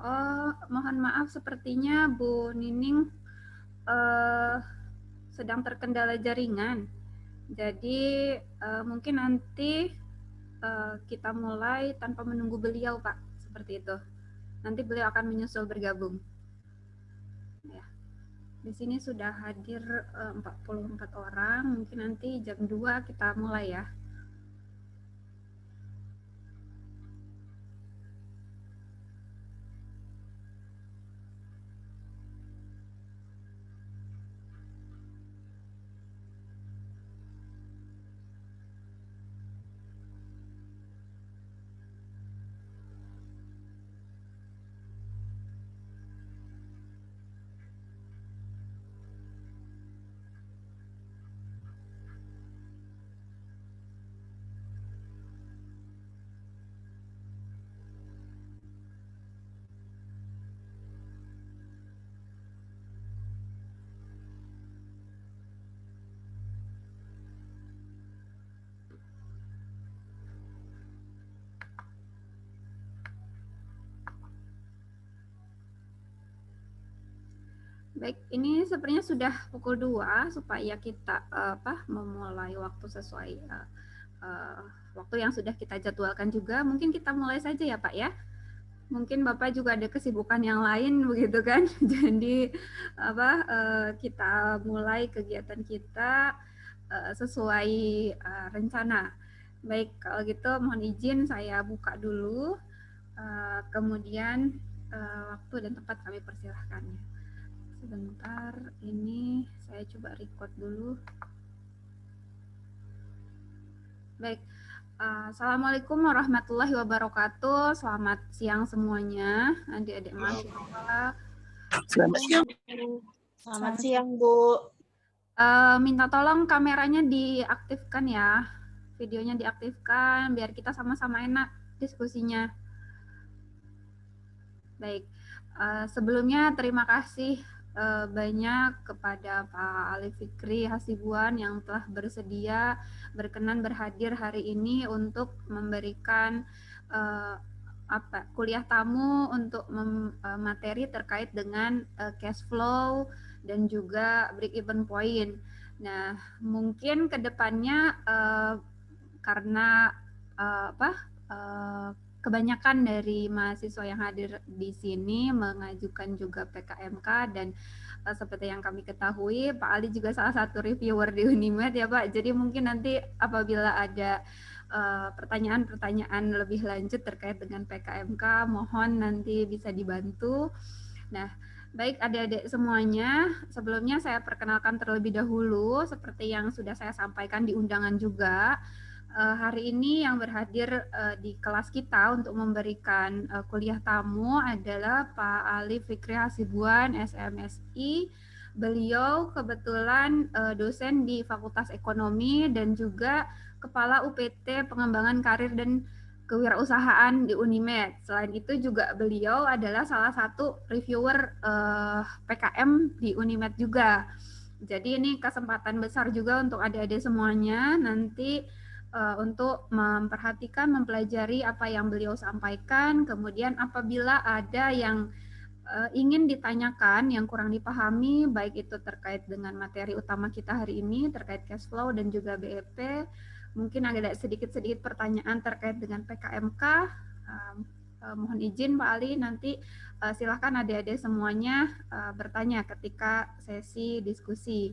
Oh, mohon maaf, sepertinya Bu Nining sedang terkendala jaringan. Jadi mungkin nanti kita mulai tanpa menunggu beliau, Pak. Seperti itu. Nanti beliau akan menyusul bergabung. Ya. Di sini sudah hadir 44 orang. Mungkin nanti jam 2 kita mulai ya. Baik, ini sepertinya sudah pukul 2 supaya kita memulai waktu sesuai waktu yang sudah kita jadwalkan juga. Mungkin kita mulai saja ya Pak ya. Mungkin Bapak juga ada kesibukan yang lain begitu kan. Jadi kita mulai kegiatan kita sesuai rencana. Baik, kalau gitu mohon izin saya buka dulu. Kemudian waktu dan tempat kami persilahkan. Sebentar, ini saya coba record dulu. Baik, Assalamualaikum warahmatullahi wabarakatuh. Selamat siang semuanya, adik-adik mahasiswa. Selamat siang. Selamat siang, Bu. Minta tolong kameranya diaktifkan ya, videonya diaktifkan biar kita sama-sama enak diskusinya. Baik, sebelumnya terima kasih banyak kepada Pak Ali Fikri Hasibuan yang telah bersedia berkenan berhadir hari ini untuk memberikan kuliah tamu untuk materi terkait dengan cash flow dan juga break even point. Nah, mungkin kedepannya karena kebanyakan dari mahasiswa yang hadir di sini mengajukan juga PKMK dan seperti yang kami ketahui Pak Ali juga salah satu reviewer di Unimed ya Pak. Jadi mungkin nanti apabila ada pertanyaan-pertanyaan lebih lanjut terkait dengan PKMK mohon nanti bisa dibantu. Nah, baik adik-adik semuanya, sebelumnya saya perkenalkan terlebih dahulu seperti yang sudah saya sampaikan di undangan juga. Hari ini yang berhadir di kelas kita untuk memberikan kuliah tamu adalah Pak Ali Fikri Hasibuan, SMSI. Beliau kebetulan dosen di Fakultas Ekonomi dan juga Kepala UPT Pengembangan Karir dan Kewirausahaan di Unimed. Selain itu juga beliau adalah salah satu reviewer PKM di Unimed juga. Jadi ini kesempatan besar juga untuk adik-adik semuanya nanti untuk memperhatikan, mempelajari apa yang beliau sampaikan, kemudian apabila ada yang ingin ditanyakan, yang kurang dipahami, baik itu terkait dengan materi utama kita hari ini, terkait cash flow dan juga BEP, mungkin ada sedikit-sedikit pertanyaan terkait dengan PKMK, mohon izin Pak Ali, nanti silahkan adik-adik semuanya bertanya ketika sesi diskusi.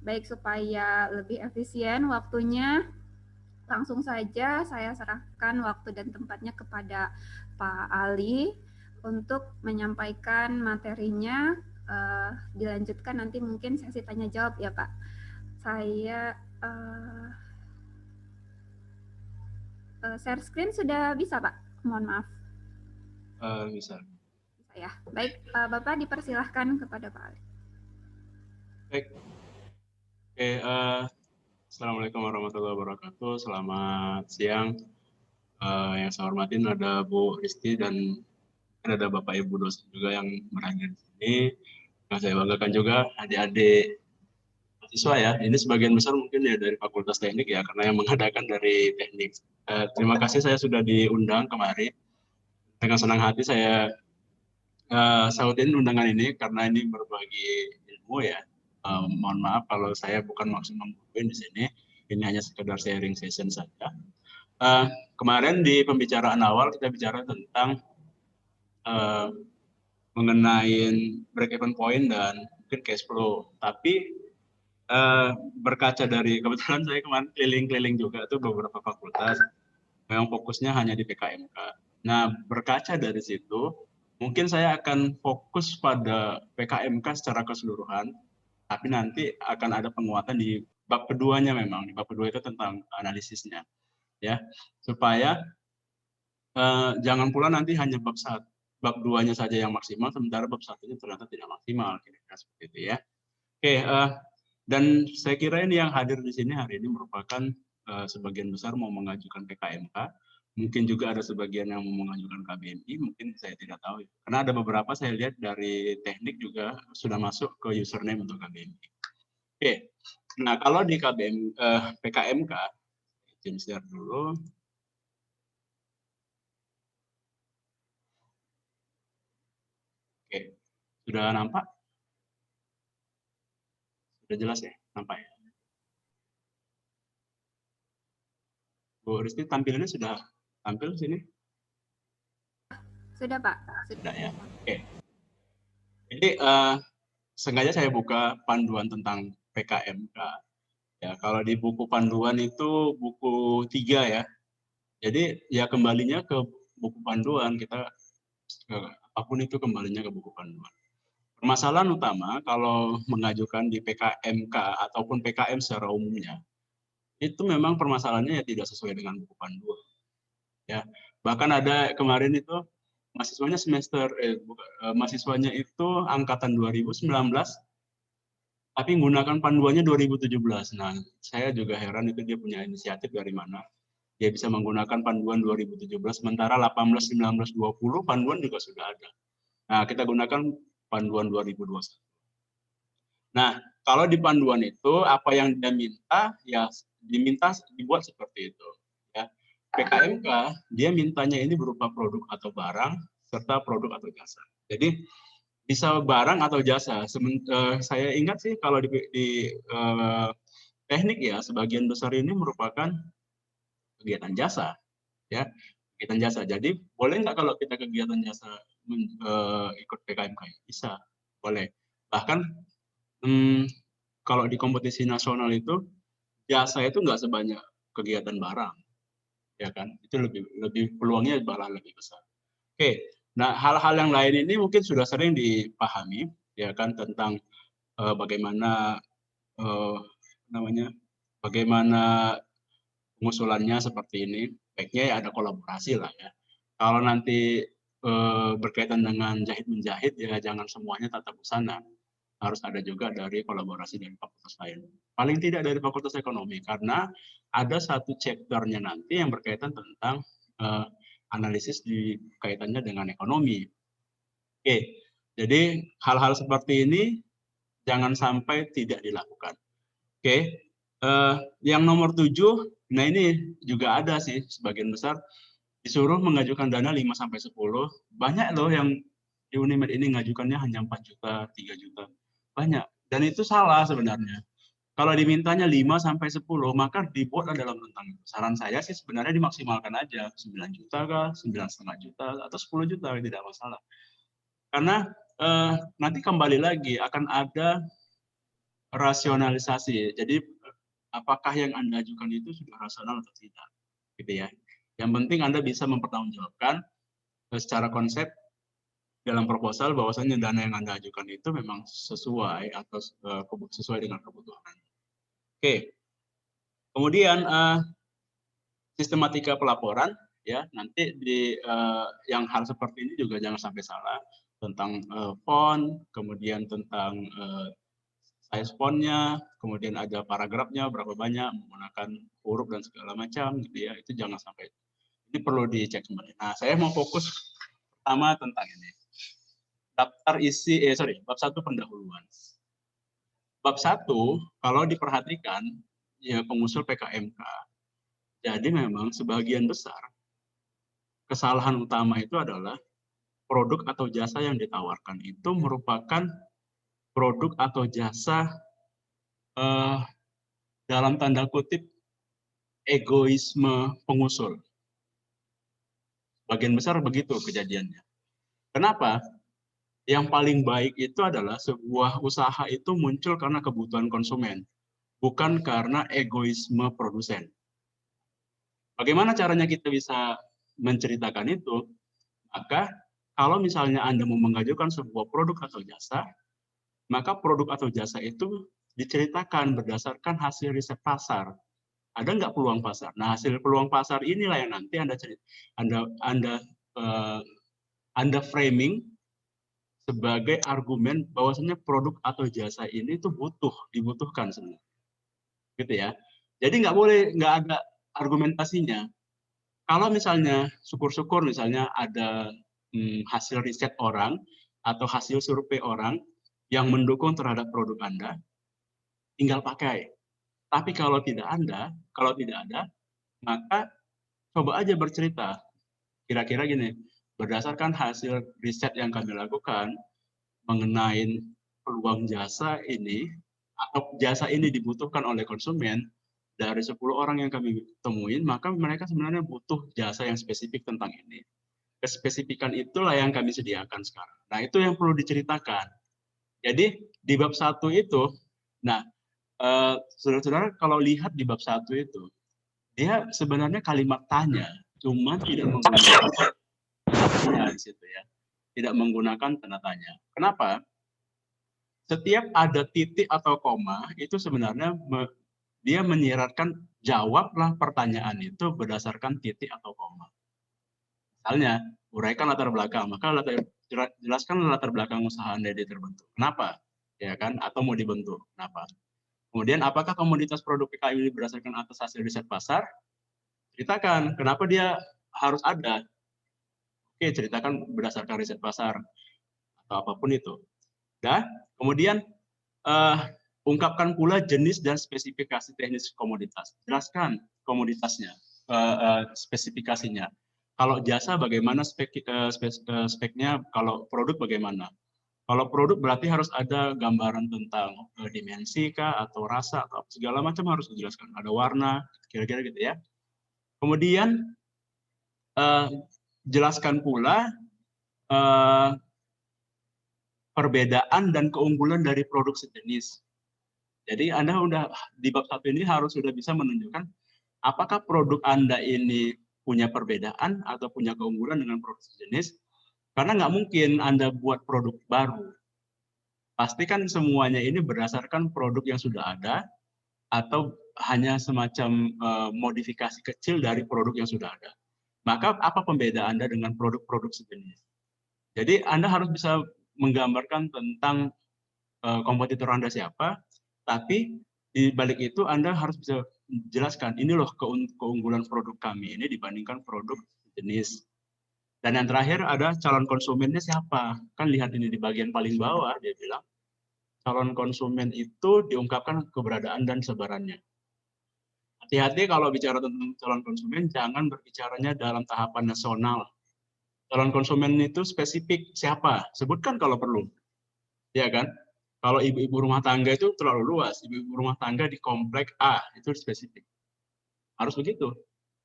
Baik, supaya lebih efisien waktunya, langsung saja saya serahkan waktu dan tempatnya kepada Pak Ali untuk menyampaikan materinya. Dilanjutkan nanti mungkin sesi tanya jawab ya Pak. Saya share screen sudah bisa Pak? Mohon maaf. Bisa. Bisa ya. Baik, Bapak dipersilahkan kepada Pak Ali. Baik. Oke, Assalamualaikum warahmatullahi wabarakatuh. Selamat siang. Yang saya hormatin ada Bu Risti dan ada Bapak Ibu dosen juga yang berhadir di sini. Yang saya banggakan juga adik-adik mahasiswa ya. Ini sebagian besar mungkin ya dari Fakultas Teknik ya, karena yang mengadakan dari teknik. Terima kasih saya sudah diundang kemari. Dengan senang hati saya sautin undangan ini karena ini berbagi ilmu ya. Mohon maaf kalau saya bukan maksud menggurui di sini. Ini hanya sekedar sharing session saja. Kemarin di pembicaraan awal kita bicara tentang mengenai break-even point dan mungkin cash flow. Tapi berkaca dari kebetulan saya kemarin keliling-keliling juga tuh beberapa fakultas. Memang fokusnya hanya di PKMK. Nah, berkaca dari situ, mungkin saya akan fokus pada PKMK secara keseluruhan, tapi nanti akan ada penguatan di bab keduanya memang. Di bab kedua itu tentang analisisnya. Ya, supaya jangan pula nanti hanya bab 2-nya saja yang maksimal, sementara bab 1-nya ternyata tidak maksimal. Kira-kira seperti itu ya. Oke, dan saya kira ini yang hadir di sini hari ini merupakan sebagian besar mau mengajukan PKMK, mungkin juga ada sebagian yang mau mengajukan KBMI, mungkin saya tidak tahu. Karena ada beberapa saya lihat dari teknik juga sudah masuk ke username untuk KBMI. Oke, nah kalau di PKMK, izin share dulu. Oke, sudah nampak? Sudah jelas ya, nampak ya? Bu Risti tampilannya sudah tampil sini? Sudah Pak. Sudah ya. Oke. Jadi sengaja saya buka panduan tentang PKMK. Ya, kalau di buku panduan itu buku 3 ya. Jadi ya kembalinya ke buku panduan, kita apapun itu kembalinya ke buku panduan. Permasalahan utama kalau mengajukan di PKMK ataupun PKM secara umumnya, itu memang permasalahannya ya tidak sesuai dengan buku panduan. Ya, bahkan ada kemarin itu mahasiswanya mahasiswanya itu angkatan 2019 tapi menggunakan panduannya 2017. Nah, saya juga heran itu dia punya inisiatif dari mana. Dia bisa menggunakan panduan 2017 sementara 18, 19, 20 panduan juga sudah ada. Nah, kita gunakan panduan 2021. Nah, kalau di panduan itu apa yang dia minta ya dibuat seperti itu ya. PKMK dia mintanya ini berupa produk atau barang serta produk atau jasa. Jadi bisa barang atau jasa. Saya ingat sih kalau di teknik ya sebagian besar ini merupakan kegiatan jasa ya, kegiatan jasa. Jadi boleh nggak kalau kita kegiatan jasa ikut PKMK? Bisa, boleh. Bahkan kalau di kompetisi nasional itu jasa itu nggak sebanyak kegiatan barang, ya kan? Itu lebih peluangnya malah lebih besar. Oke, nah hal-hal yang lain ini mungkin sudah sering dipahami, ya kan, tentang bagaimana bagaimana pengusulannya seperti ini. Baiknya ya ada kolaborasi lah ya. Kalau nanti berkaitan dengan jahit-menjahit ya jangan semuanya tata busana. Harus ada juga dari kolaborasi dari fakultas lain. Paling tidak dari fakultas ekonomi karena ada satu chapternya nanti yang berkaitan tentang analisis di kaitannya dengan ekonomi. Oke, jadi hal-hal seperti ini jangan sampai tidak dilakukan. Oke, yang nomor 7, nah ini juga ada sih sebagian besar disuruh mengajukan dana 5-10. Banyak loh yang di Unimed ini ngajukannya hanya 4 juta, 3 juta. Banyak. Dan itu salah sebenarnya. Kalau dimintanya 5-10, maka dibuatlah dalam rentang itu. Saran saya sih sebenarnya dimaksimalkan aja. 9 juta kah, 9,5 juta, atau 10 juta, tidak masalah. Karena nanti kembali lagi akan ada rasionalisasi. Jadi apakah yang Anda ajukan itu sudah rasional atau tidak, gitu ya. Yang penting Anda bisa mempertanggungjawabkan secara konsep dalam proposal bahwasanya dana yang Anda ajukan itu memang sesuai atau sesuai dengan kebutuhan. Oke. Kemudian sistematika pelaporan ya, nanti di yang hal seperti ini juga jangan sampai salah tentang font, kemudian tentang size fontnya, kemudian ada paragrafnya berapa banyak, menggunakan huruf dan segala macam, gitu ya. Itu jangan sampai. Ini perlu dicek kembali. Nah, saya mau fokus pertama tentang ini. Daftar isi, bab 1 pendahuluan. Bab 1, kalau diperhatikan, ya pengusul PKMK. Jadi memang sebagian besar kesalahan utama itu adalah produk atau jasa yang ditawarkan itu merupakan produk atau jasa dalam tanda kutip egoisme pengusul. Bagian besar begitu kejadiannya. Kenapa? Yang paling baik itu adalah sebuah usaha itu muncul karena kebutuhan konsumen, bukan karena egoisme produsen. Bagaimana caranya kita bisa menceritakan itu? Maka kalau misalnya Anda mau mengajukan sebuah produk atau jasa, maka produk atau jasa itu diceritakan berdasarkan hasil riset pasar. Ada nggak peluang pasar? Nah, hasil peluang pasar inilah yang nanti Anda framing sebagai argumen bahwasanya produk atau jasa ini tuh dibutuhkan sebenarnya, gitu ya. Jadi nggak ada argumentasinya. Kalau misalnya syukur-syukur misalnya ada hasil riset orang atau hasil survei orang yang mendukung terhadap produk Anda, tinggal pakai. Tapi kalau tidak ada, maka coba aja bercerita. Kira-kira gini, berdasarkan hasil riset yang kami lakukan mengenai peluang jasa ini, atau jasa ini dibutuhkan oleh konsumen, dari 10 orang yang kami temuin, maka mereka sebenarnya butuh jasa yang spesifik tentang ini. Kespesifikan itulah yang kami sediakan sekarang. Nah, itu yang perlu diceritakan. Jadi, di bab 1 itu, nah, saudara-saudara kalau lihat di bab 1 itu, dia sebenarnya kalimat tanya, cuma tidak menggunakan tanda tanya di situ ya. Tidak menggunakan tanda tanya. Kenapa? Setiap ada titik atau koma, itu sebenarnya dia menyiratkan jawablah pertanyaan itu berdasarkan titik atau koma. Misalnya, uraikan latar belakang, maka jelaskan latar belakang usaha Anda terbentuk. Kenapa? Ya kan? Atau mau dibentuk. Kenapa? Kemudian, apakah komoditas produk PKI ini berdasarkan atas hasil riset pasar? Ceritakan, kenapa dia harus ada. Oke, ceritakan berdasarkan riset pasar atau apapun itu. Dan kemudian ungkapkan pula jenis dan spesifikasi teknis komoditas. Jelaskan komoditasnya, spesifikasinya. Kalau jasa bagaimana speknya, kalau produk bagaimana. Kalau produk berarti harus ada gambaran tentang dimensi kah, atau rasa, atau segala macam harus dijelaskan. Ada warna, kira-kira gitu ya. Kemudian jelaskan pula perbedaan dan keunggulan dari produk sejenis. Jadi Anda udah di bab 1 ini sudah bisa menunjukkan apakah produk Anda ini punya perbedaan atau punya keunggulan dengan produk sejenis. Karena nggak mungkin Anda buat produk baru. Pasti kan semuanya ini berdasarkan produk yang sudah ada atau hanya semacam modifikasi kecil dari produk yang sudah ada. Maka apa pembeda Anda dengan produk-produk sejenis? Jadi Anda harus bisa menggambarkan tentang kompetitor Anda siapa, tapi di balik itu Anda harus bisa jelaskan, ini loh keunggulan produk kami ini dibandingkan produk jenis. Dan yang terakhir ada calon konsumennya siapa. Kan lihat ini di bagian paling bawah, dia bilang, calon konsumen itu diungkapkan keberadaan dan sebarannya. Hati-hati kalau bicara tentang calon konsumen, jangan berbicaranya dalam tahapan nasional. Calon konsumen itu spesifik siapa? Sebutkan kalau perlu. Ya kan? Kalau ibu-ibu rumah tangga itu terlalu luas. Ibu-ibu rumah tangga di komplek A itu spesifik. Harus begitu.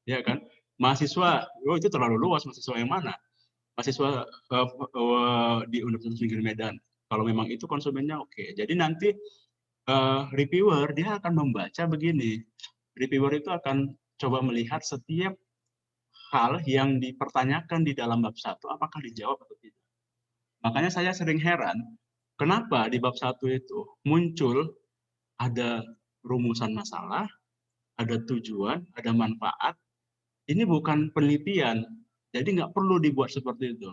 Ya kan? Mahasiswa, itu terlalu luas. Mahasiswa yang mana? Mahasiswa di Universitas Negeri Medan. Kalau memang itu konsumennya oke. Jadi nanti reviewer dia akan membaca begini. Reviewer itu akan coba melihat setiap hal yang dipertanyakan di dalam bab 1 apakah dijawab atau tidak. Makanya saya sering heran kenapa di bab 1 itu muncul ada rumusan masalah, ada tujuan, ada manfaat. Ini bukan penelitian, jadi nggak perlu dibuat seperti itu.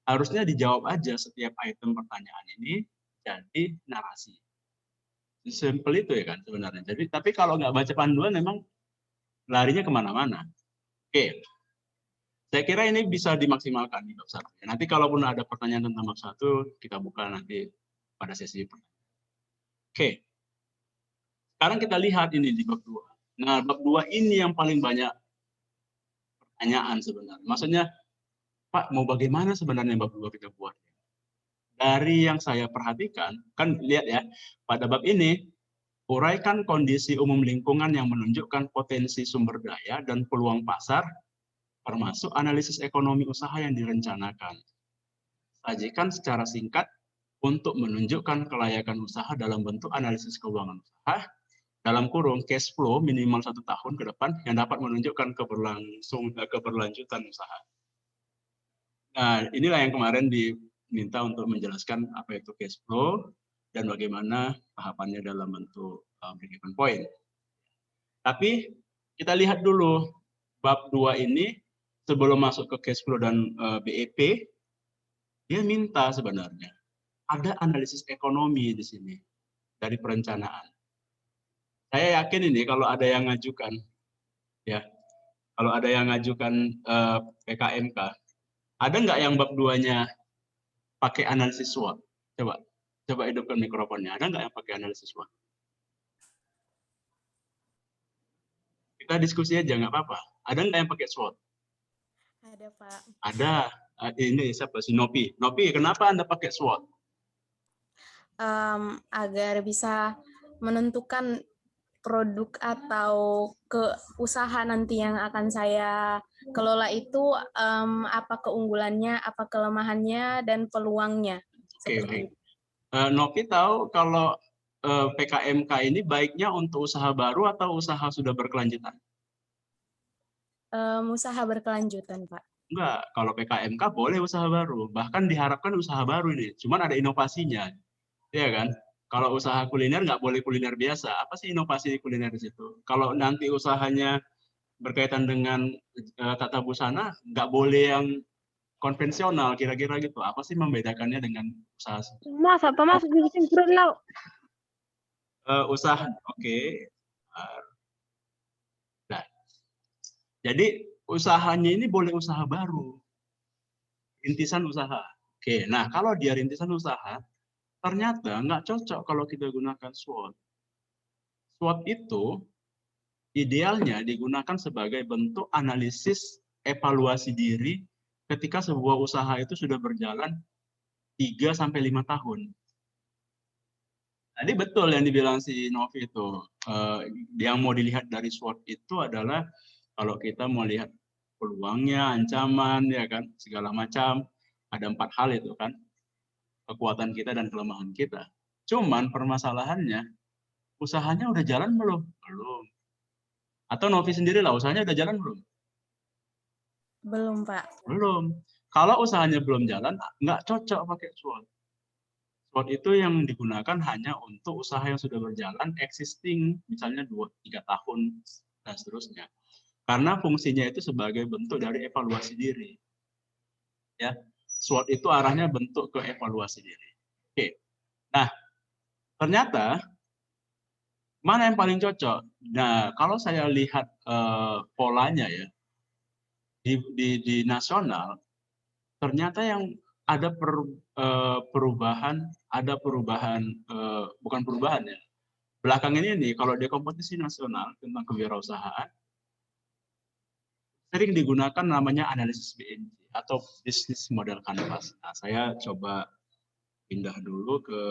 Harusnya dijawab aja setiap item pertanyaan ini jadi narasi. Simpel itu ya kan sebenarnya. Jadi, tapi kalau nggak baca panduan memang larinya kemana-mana. Oke, saya kira ini bisa dimaksimalkan di bab 1. Nanti kalaupun ada pertanyaan tentang bab 1, kita buka nanti pada sesi pertanyaan. Oke, sekarang kita lihat ini di bab 2. Nah, bab 2 ini yang paling banyak pertanyaan sebenarnya. Maksudnya Pak, mau bagaimana sebenarnya bab 2 kita buat? Dari yang saya perhatikan, kan lihat ya, pada bab ini, uraikan kondisi umum lingkungan yang menunjukkan potensi sumber daya dan peluang pasar, termasuk analisis ekonomi usaha yang direncanakan. Sajikan secara singkat untuk menunjukkan kelayakan usaha dalam bentuk analisis keuangan usaha, dalam kurung cash flow minimal 1 tahun ke depan yang dapat menunjukkan keberlanjutan usaha. Nah, inilah yang kemarin diminta untuk menjelaskan apa itu cash flow dan bagaimana tahapannya dalam bentuk break-even point. Tapi kita lihat dulu bab 2 ini sebelum masuk ke cash flow dan BEP, dia minta sebenarnya ada analisis ekonomi di sini dari perencanaan. Saya yakin ini kalau ada yang ngajukan, ya, kalau ada yang ngajukan PKMK, ada nggak yang bab 2-nya pakai analisis SWOT? Coba hidupkan mikrofonnya. Ada nggak yang pakai analisis SWOT? Kita diskusi aja nggak apa-apa. Ada nggak yang pakai SWOT? Ada, Pak. Ada. Ini siapa sih? Nopi. Nopi, kenapa Anda pakai SWOT? Agar bisa menentukan produk atau ke usaha nanti yang akan saya kelola itu apa keunggulannya, apa kelemahannya, dan peluangnya. Oke, baik. Nopi tahu kalau PKMK ini baiknya untuk usaha baru atau usaha sudah berkelanjutan? Usaha berkelanjutan, Pak. Enggak, kalau PKMK boleh usaha baru. Bahkan diharapkan usaha baru ini. Cuman ada inovasinya. Iya kan? Kalau usaha kuliner nggak boleh kuliner biasa. Apa sih inovasi kuliner di situ? Kalau nanti usahanya berkaitan dengan tata busana, nggak boleh yang konvensional, kira-kira gitu. Apa sih membedakannya dengan usaha? Mas, apa mas? Bikin perut lau. Usaha, oke. Nah, jadi usahanya ini boleh usaha baru. Rintisan usaha. Oke, nah kalau dia rintisan usaha, ternyata nggak cocok kalau kita gunakan SWOT. SWOT itu idealnya digunakan sebagai bentuk analisis evaluasi diri ketika sebuah usaha itu sudah berjalan 3-5 tahun. Tadi betul yang dibilang si Novi itu. Yang mau dilihat dari SWOT itu adalah kalau kita mau lihat peluangnya, ancaman, ya kan, segala macam. Ada 4 hal itu kan. Kekuatan kita dan kelemahan kita. Cuman permasalahannya, usahanya udah jalan belum? Belum. Atau Novi sendiri lah, usahanya udah jalan belum? Belum, Pak. Belum. Kalau usahanya belum jalan, nggak cocok pakai SWOT. SWOT itu yang digunakan hanya untuk usaha yang sudah berjalan, existing, misalnya 2-3 tahun, dan seterusnya. Karena fungsinya itu sebagai bentuk dari evaluasi diri. Ya, SWOT itu arahnya bentuk ke evaluasi diri. Oke. Nah, ternyata mana yang paling cocok? Nah, kalau saya lihat polanya ya, di nasional, ternyata yang ada perubahan, bukan perubahan ya. Belakang ini nih, kalau di kompetisi nasional tentang kewirausahaan, sering digunakan namanya analisis BMC atau Business Model Canvas. Nah, saya coba pindah dulu ke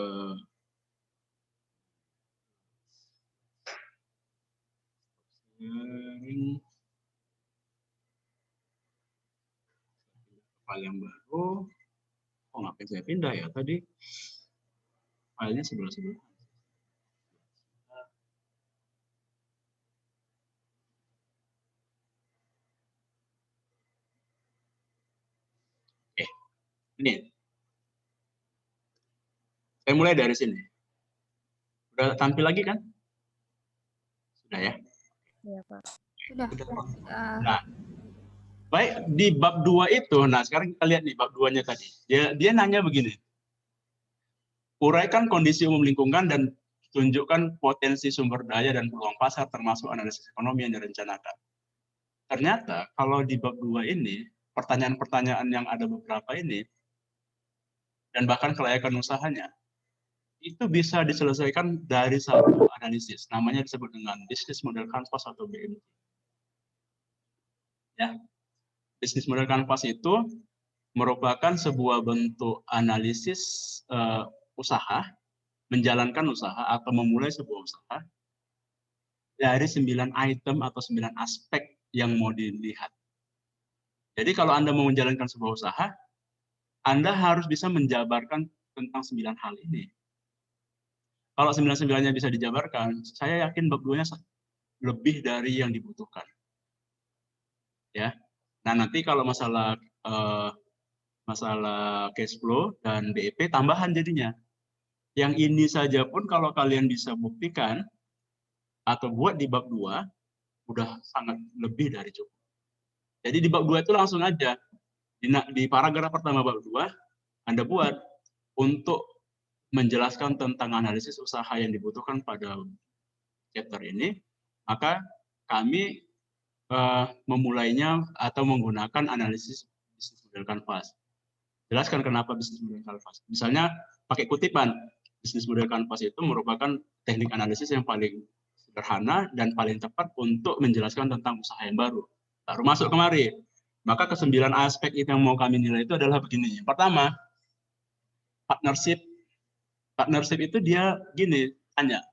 file yang baru. Oh, ngapain saya pindah ya tadi? Filenya sebelah-sebelah. Ini. Saya mulai dari sini. Sudah tampil lagi kan? Sudah ya? Iya, Pak. Sudah. Nah, baik di bab 2 itu, nah sekarang kita lihat nih bab 2-nya tadi. Dia nanya begini. Uraikan kondisi umum lingkungan dan tunjukkan potensi sumber daya dan peluang pasar termasuk analisis ekonomi yang direncanakan. Ternyata kalau di bab 2 ini, pertanyaan-pertanyaan yang ada beberapa ini, dan bahkan kelayakan usahanya, itu bisa diselesaikan dari satu analisis. Namanya disebut dengan Business Model Canvas atau BMC. Ya, Business Model Canvas itu merupakan sebuah bentuk analisis usaha, menjalankan usaha atau memulai sebuah usaha dari 9 item atau 9 aspek yang mau dilihat. Jadi kalau Anda mau menjalankan sebuah usaha, Anda harus bisa menjabarkan tentang 9 hal ini. Kalau 9-9-nya bisa dijabarkan, saya yakin bab 2-nya lebih dari yang dibutuhkan. Ya. Nah, nanti kalau masalah cash flow dan BEP tambahan jadinya. Yang ini saja pun kalau kalian bisa buktikan atau buat di bab 2, udah sangat lebih dari cukup. Jadi di bab 2 itu langsung aja, di paragraf pertama bab 2, Anda buat untuk menjelaskan tentang analisis usaha yang dibutuhkan pada chapter ini, maka kami memulainya atau menggunakan analisis bisnis model canvas. Jelaskan kenapa bisnis model canvas. Misalnya pakai kutipan, bisnis model canvas itu merupakan teknik analisis yang paling sederhana dan paling tepat untuk menjelaskan tentang usaha yang baru. Baru masuk kemari. Maka ke-9 aspek itu yang mau kami nilai itu adalah begini. Pertama, partnership. Partnership itu dia gini, tanya,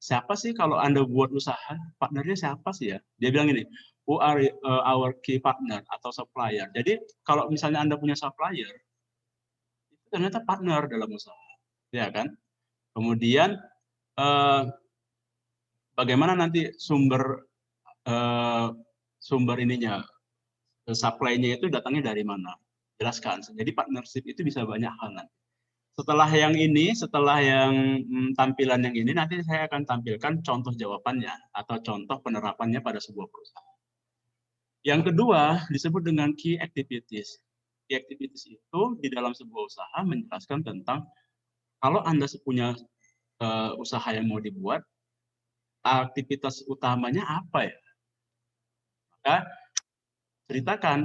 siapa sih kalau Anda buat usaha, partnernya siapa sih ya? Dia bilang gini, who are our key partner atau supplier. Jadi kalau misalnya Anda punya supplier, itu ternyata partner dalam usaha. Ya kan? Kemudian bagaimana nanti sumber ininya, supply-nya itu datangnya dari mana? Jelaskan. Jadi partnership itu bisa banyak hal nanti. Setelah yang ini, setelah yang tampilan yang ini, nanti saya akan tampilkan contoh jawabannya atau contoh penerapannya pada sebuah perusahaan. Yang kedua disebut dengan key activities. Key activities itu di dalam sebuah usaha menjelaskan tentang kalau Anda punya usaha yang mau dibuat, aktivitas utamanya apa ya? Maka ceritakan,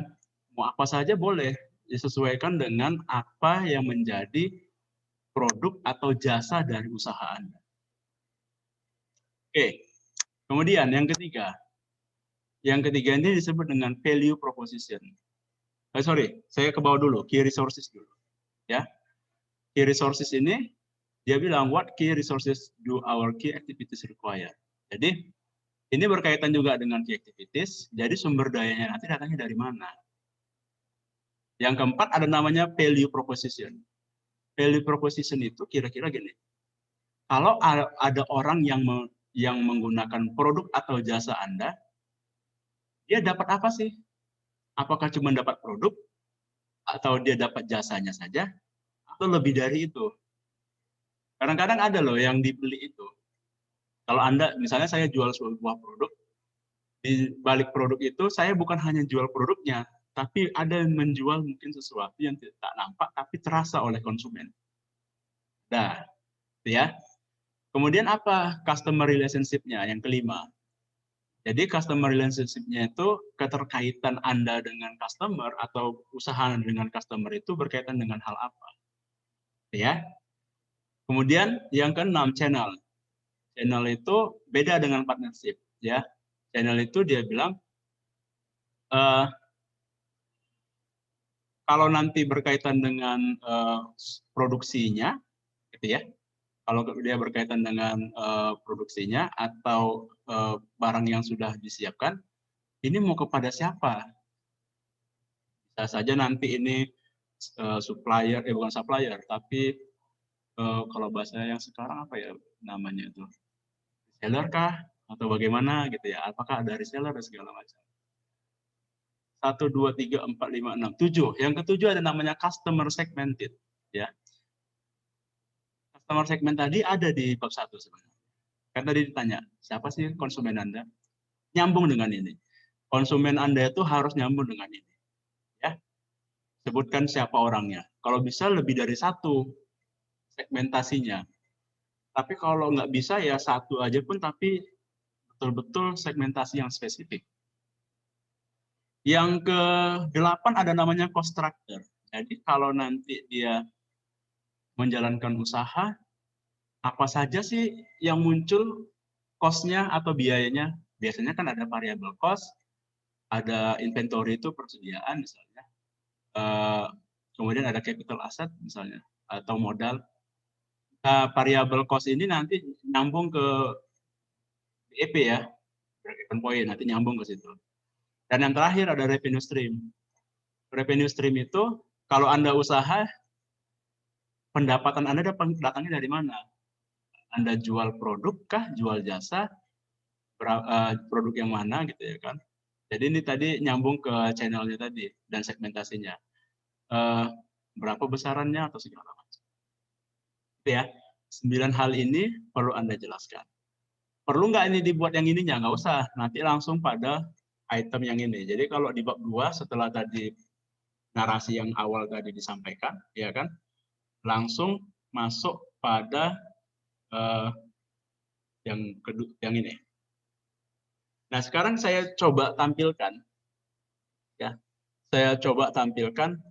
mau apa saja boleh, disesuaikan dengan apa yang menjadi produk atau jasa dari usaha Anda. Oke, kemudian yang ketiga. Yang ketiga ini disebut dengan value proposition. Saya ke bawah dulu, key resources dulu. Ya, key resources ini, dia bilang, what key resources do our key activities require? Jadi, ini berkaitan juga dengan key activities, jadi sumber dayanya nanti datangnya dari mana? Yang keempat ada namanya value proposition. Value proposition itu kira-kira gini, kalau ada orang yang menggunakan produk atau jasa Anda, dia dapat apa sih? Apakah cuma dapat produk, atau dia dapat jasanya saja, atau lebih dari itu? Kadang-kadang ada loh yang dibeli itu. Kalau Anda, misalnya saya jual sebuah produk, di balik produk itu saya bukan hanya jual produknya, tapi ada yang menjual mungkin sesuatu yang tidak nampak, tapi terasa oleh konsumen. Nah, ya. Kemudian apa customer relationship-nya? Yang kelima. Jadi customer relationship-nya itu keterkaitan Anda dengan customer atau usaha dengan customer itu berkaitan dengan hal apa? Ya. Kemudian yang keenam, channel. Channel itu beda dengan partnership, ya. Channel itu dia bilang kalau nanti berkaitan dengan produksinya, gitu ya. Kalau dia berkaitan dengan produksinya atau barang yang sudah disiapkan, ini mau kepada siapa? Bisa saja nanti ini supplier, bukan supplier, tapi kalau bahasa yang sekarang apa ya namanya itu? Reseller kah? Atau bagaimana gitu ya? Apakah ada reseller dan segala macam? 1, 2, 3, 4, 5, 6, 7. Yang ketujuh ada namanya customer segmented. Ya. Customer segment tadi ada di bab 1 sebenarnya. Kan tadi ditanya, siapa sih konsumen Anda? Nyambung dengan ini. Konsumen Anda itu harus nyambung dengan ini. Ya. Sebutkan siapa orangnya. Kalau bisa lebih dari 1 segmentasinya. Tapi kalau nggak bisa ya 1 aja pun, tapi betul-betul segmentasi yang spesifik. Yang ke-8 ada namanya cost structure. Jadi kalau nanti dia menjalankan usaha, apa saja sih yang muncul cost-nya atau biayanya? Biasanya kan ada variable cost, ada inventory itu persediaan misalnya, kemudian ada capital asset misalnya, atau modal. Variable cost ini nanti nyambung ke BEP ya, break-even point, nanti nyambung ke situ. Dan yang terakhir ada revenue stream. Revenue stream itu, kalau Anda usaha, pendapatan Anda datangnya dari mana? Anda jual produk kah, jual jasa, produk yang mana gitu ya kan. Jadi ini tadi nyambung ke channelnya tadi dan segmentasinya. Berapa besarannya atau segala macam. Itu ya, 9 hal ini perlu Anda jelaskan. Perlu nggak ini dibuat yang ininya? Nggak usah, nanti langsung pada item yang ini. Jadi kalau di bab 2 setelah tadi narasi yang awal tadi disampaikan, ya kan, langsung masuk pada yang ini. Nah sekarang saya coba tampilkan, ya, saya coba tampilkan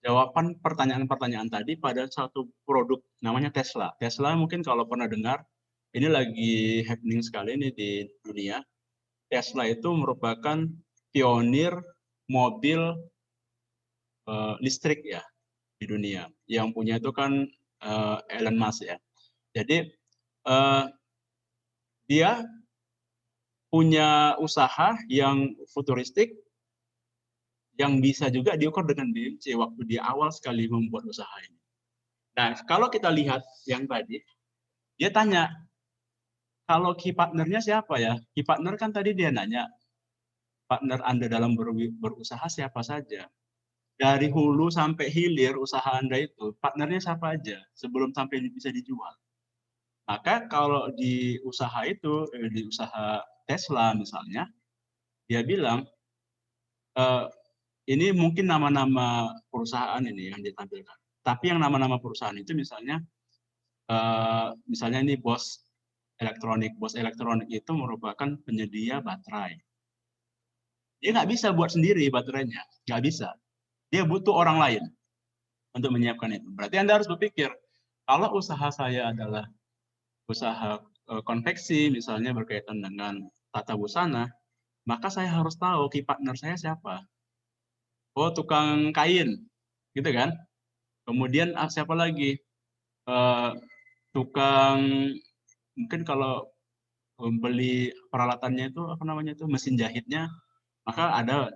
jawaban pertanyaan-pertanyaan tadi pada satu produk namanya Tesla. Tesla mungkin kalau pernah dengar, ini lagi happening sekali ini di dunia. Tesla itu merupakan pionir mobil listrik ya di dunia. Yang punya itu kan Elon Musk ya. Jadi dia punya usaha yang futuristik, yang bisa juga diukur dengan BMC waktu dia awal sekali membuat usaha ini. Nah, kalau kita lihat yang tadi, dia tanya, kalau key partnernya siapa ya? Key partner kan tadi dia nanya, partner Anda dalam berusaha siapa saja? Dari hulu sampai hilir usaha Anda itu, partnernya siapa aja sebelum sampai bisa dijual. Maka kalau di usaha itu, di usaha Tesla misalnya, dia bilang, ini mungkin nama-nama perusahaan ini yang ditampilkan. Tapi yang nama-nama perusahaan itu misalnya ini Bose Elektronik. Bose Elektronik itu merupakan penyedia baterai. Dia nggak bisa buat sendiri baterainya, nggak bisa. Dia butuh orang lain untuk menyiapkan itu. Berarti Anda harus berpikir, kalau usaha saya adalah usaha konveksi, misalnya berkaitan dengan tata busana, maka saya harus tahu key partner saya siapa. Oh, tukang kain, gitu kan? Kemudian siapa lagi? Tukang, mungkin kalau beli peralatannya itu apa namanya itu mesin jahitnya, maka ada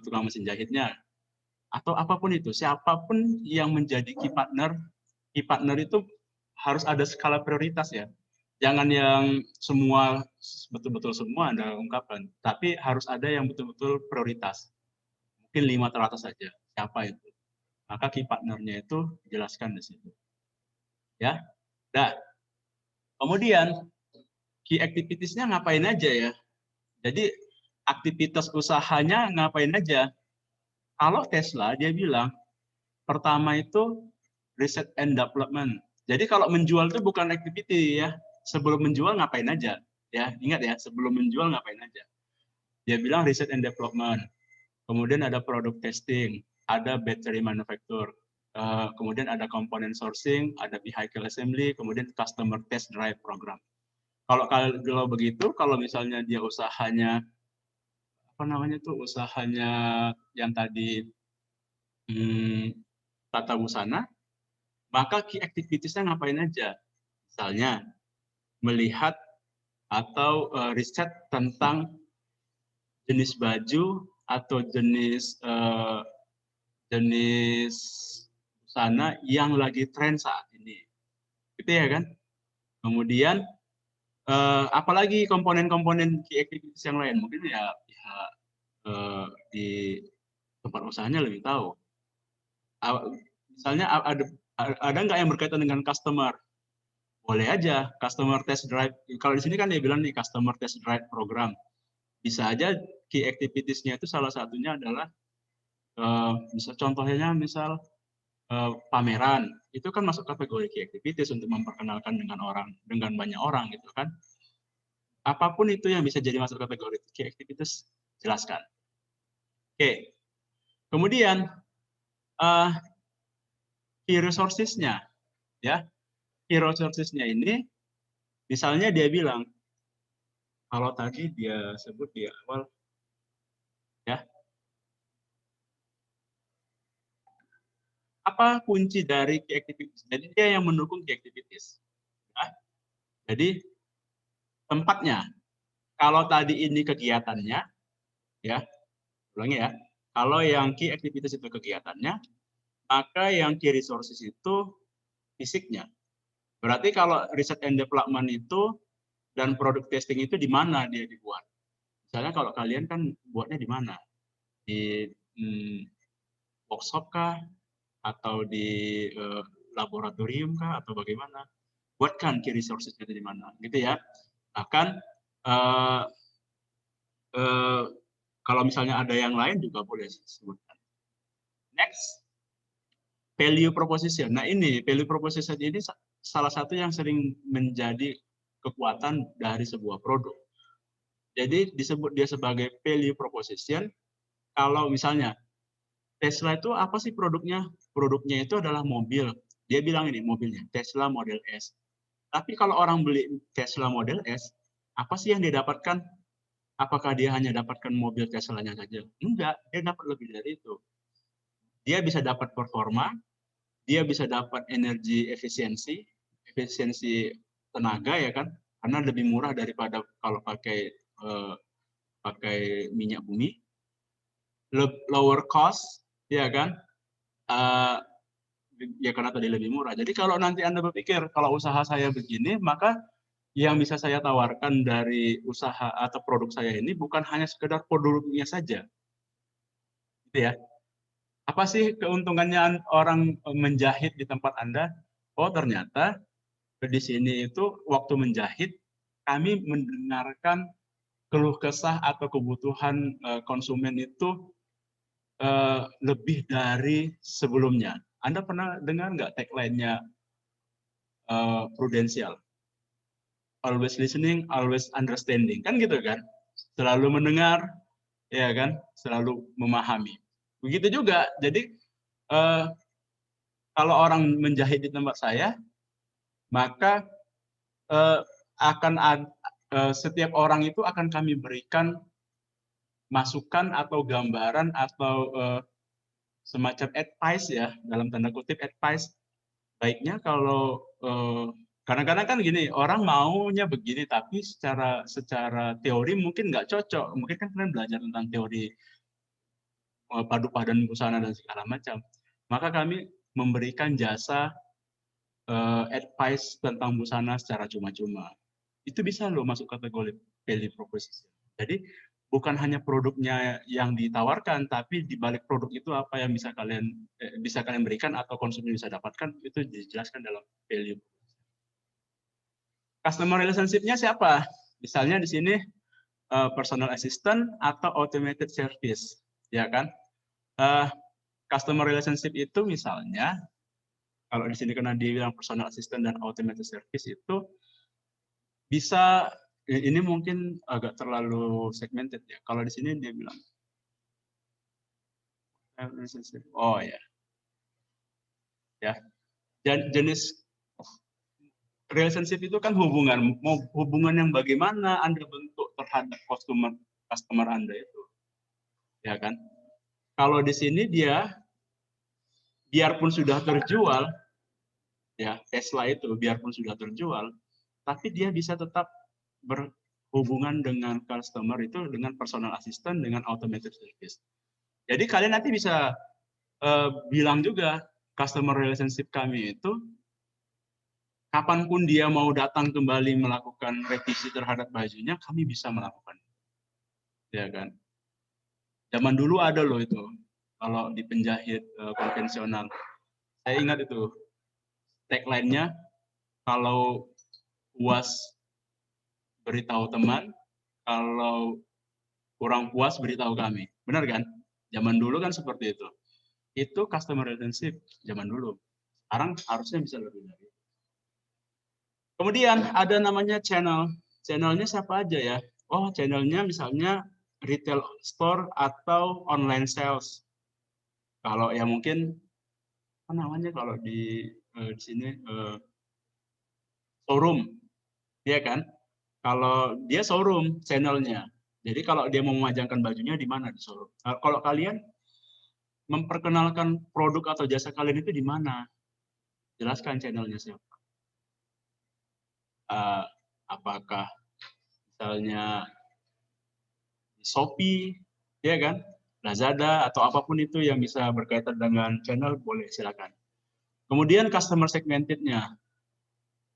tukang mesin jahitnya atau apapun itu, siapapun yang menjadi key partner itu harus ada skala prioritas ya. Jangan yang semua betul-betul semua Anda ungkapkan, tapi harus ada yang betul-betul prioritas. Mungkin 5 teratas saja. Siapa itu? Maka key partnernya itu jelaskan di situ. Ya. Nah, kemudian key activities-nya ngapain aja ya? Jadi aktivitas usahanya ngapain aja? Kalau Tesla dia bilang pertama itu research and development. Jadi kalau menjual itu bukan activity ya. Sebelum menjual ngapain aja? Ya, ingat ya, sebelum menjual ngapain aja? Dia bilang research and development. Kemudian ada product testing, ada battery manufacture, kemudian ada component sourcing, ada vehicle assembly, kemudian customer test drive program. Kalau begitu, kalau misalnya dia usahanya usahanya yang tadi tata busana, maka key activities-nya ngapain aja? Misalnya melihat atau riset tentang jenis baju atau jenis busana yang lagi tren saat ini, gitu ya kan? Kemudian apalagi komponen-komponen key activities yang lain, mungkin ya pihak di tempat usahanya lebih tahu. Misalnya ada nggak yang berkaitan dengan customer? Boleh aja customer test drive. Kalau di sini kan dia bilang nih customer test drive program. Bisa aja key activities-nya itu salah satunya adalah contohnya misal pameran. Itu kan masuk kategori key activities untuk memperkenalkan dengan banyak orang gitu kan. Apapun itu yang bisa jadi masuk kategori key activities, jelaskan. Oke. Kemudian key resources-nya ya. Key resources-nya ini misalnya dia bilang, kalau tadi dia sebut di awal, ya, apa kunci dari key activities? Jadi dia yang mendukung key activities. Ya. Jadi tempatnya. Kalau tadi ini kegiatannya, ya, ulangi ya. Kalau yang key activities itu kegiatannya, maka yang key resources itu fisiknya. Berarti kalau research and development itu dan product testing itu di mana dia dibuat? Misalnya kalau kalian kan buatnya di mana? Di workshop kah? Atau di laboratorium kah? Atau bagaimana? Buatkan key resources itu di mana? Gitu ya. Bahkan kalau misalnya ada yang lain juga boleh sebutkan. Next, value proposition. Nah ini value proposition ini salah satu yang sering menjadi kekuatan dari sebuah produk. Jadi disebut dia sebagai value proposition. Kalau misalnya Tesla itu apa sih produknya? Produknya itu adalah mobil. Dia bilang ini mobilnya Tesla Model S. Tapi kalau orang beli Tesla Model S, apa sih yang dia dapatkan? Apakah dia hanya dapatkan mobil Tesla-nya saja? Enggak, dia dapat lebih dari itu. Dia bisa dapat performa, dia bisa dapat energi efisiensi tenaga ya kan, karena lebih murah daripada kalau pakai minyak bumi, lower cost, ya kan, ya karena tadi lebih murah. Jadi kalau nanti Anda berpikir kalau usaha saya begini, maka yang bisa saya tawarkan dari usaha atau produk saya ini bukan hanya sekedar produknya saja, gitu ya. Apa sih keuntungannya orang menjahit di tempat Anda? Oh ternyata di sini itu waktu menjahit kami mendengarkan keluh kesah atau kebutuhan konsumen itu lebih dari sebelumnya. Anda pernah dengar nggak tagline-nya Prudential? Always listening, always understanding, kan gitu kan? Selalu mendengar, ya kan? Selalu memahami. Begitu juga. Jadi kalau orang menjahit di tempat saya, maka setiap orang itu akan kami berikan masukan atau gambaran atau semacam advice ya, dalam tanda kutip advice. Baiknya kalau kadang-kadang kan gini, orang maunya begini tapi secara teori mungkin nggak cocok. Mungkin kan kalian belajar tentang teori padu padan busana dan segala macam. Maka kami memberikan jasa advice tentang busana secara cuma-cuma. Itu bisa loh masuk kategori value proposition. Jadi bukan hanya produknya yang ditawarkan, tapi di balik produk itu apa yang bisa kalian berikan atau konsumen bisa dapatkan, itu dijelaskan dalam value. Customer relationship-nya siapa? Misalnya di sini personal assistant atau automated service, ya kan? Customer relationship itu misalnya kalau di sini karena dia bilang personal assistant dan automated service itu bisa, ini mungkin agak terlalu segmented ya. Kalau di sini dia bilang relationship. Oh ya. Ya. Dan jenis relationship itu kan hubungan yang bagaimana Anda bentuk terhadap customer Anda itu. Ya kan? Kalau di sini dia biarpun sudah terjual ya, Tesla itu biarpun sudah terjual, tapi dia bisa tetap berhubungan dengan customer itu dengan personal assistant, dengan automated service. Jadi kalian nanti bisa bilang juga customer relationship kami itu kapanpun dia mau datang kembali melakukan revisi terhadap bajunya, kami bisa melakukan. Ya kan? Zaman dulu ada loh itu, kalau di penjahit konvensional. Saya ingat itu, tagline-nya, kalau puas beritahu teman, kalau kurang puas beritahu kami. Benar kan? Zaman dulu kan seperti itu. Itu customer relationship zaman dulu. Sekarang harusnya bisa lebih dari itu. Kemudian ada namanya channel. Channelnya siapa aja ya? Oh, channelnya misalnya retail store atau online sales. Kalau ya mungkin apa namanya kalau di sini showroom, ya kan? Kalau dia showroom channelnya. Jadi kalau dia mau memajangkan bajunya di mana di showroom. Kalau kalian memperkenalkan produk atau jasa kalian itu di mana? Jelaskan channelnya siapa. Apakah misalnya Shopee, ya kan? Lazada, atau apapun itu yang bisa berkaitan dengan channel, boleh silakan. Kemudian customer segmented-nya.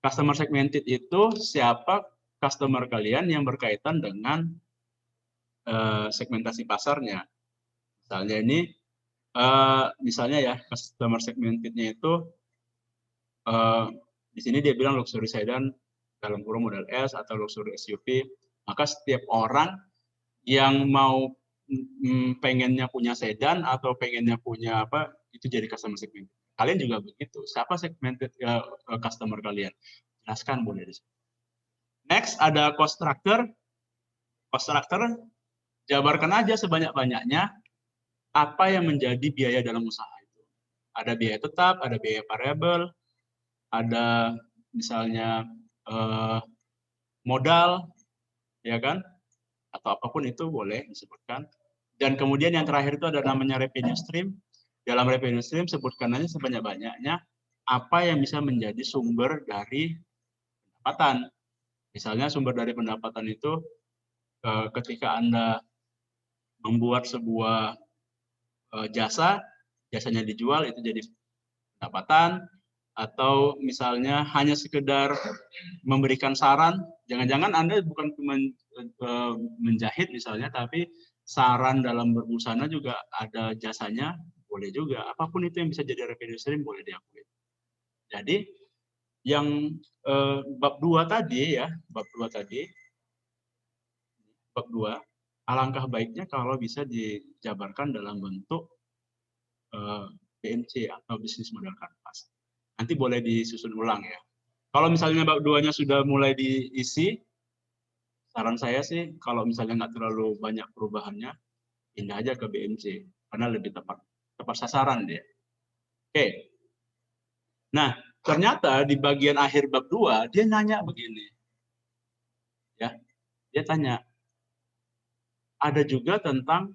Customer segmented itu siapa customer kalian yang berkaitan dengan segmentasi pasarnya. Misalnya ini, misalnya ya, customer segmented-nya itu, di sini dia bilang luxury sedan dalam kurung model S atau luxury SUV, maka setiap orang yang mau pengennya punya sedan atau pengennya punya apa, itu jadi customer segmented. Kalian juga begitu. Siapa segmented customer kalian? Jelaskan boleh di sini. Next ada cost structure. Cost structure, jabarkan aja sebanyak-banyaknya apa yang menjadi biaya dalam usaha itu. Ada biaya tetap, ada biaya variabel, ada misalnya modal, ya kan? Atau apapun itu boleh disebutkan. Dan kemudian yang terakhir itu ada namanya revenue stream. Dalam revenue stream sebutkan aja sebanyak-banyaknya apa yang bisa menjadi sumber dari pendapatan. Misalnya sumber dari pendapatan itu ketika Anda membuat sebuah jasa, jasanya dijual itu jadi pendapatan, atau misalnya hanya sekedar memberikan saran, jangan-jangan Anda bukan cuma menjahit misalnya, tapi saran dalam berbusana juga ada jasanya, boleh juga. Apapun itu yang bisa jadi revenue stream boleh diakui. Jadi yang bab 2 tadi ya, bab 2, alangkah baiknya kalau bisa dijabarkan dalam bentuk BMC atau bisnis model kanvas. Nanti boleh disusun ulang ya. Kalau misalnya bab 2-nya sudah mulai diisi, saran saya sih kalau misalnya nggak terlalu banyak perubahannya, pindah aja ke BMC karena lebih tepat sasaran dia. Oke. Nah, ternyata di bagian akhir bab 2 dia nanya begini. Ya. Dia tanya, ada juga tentang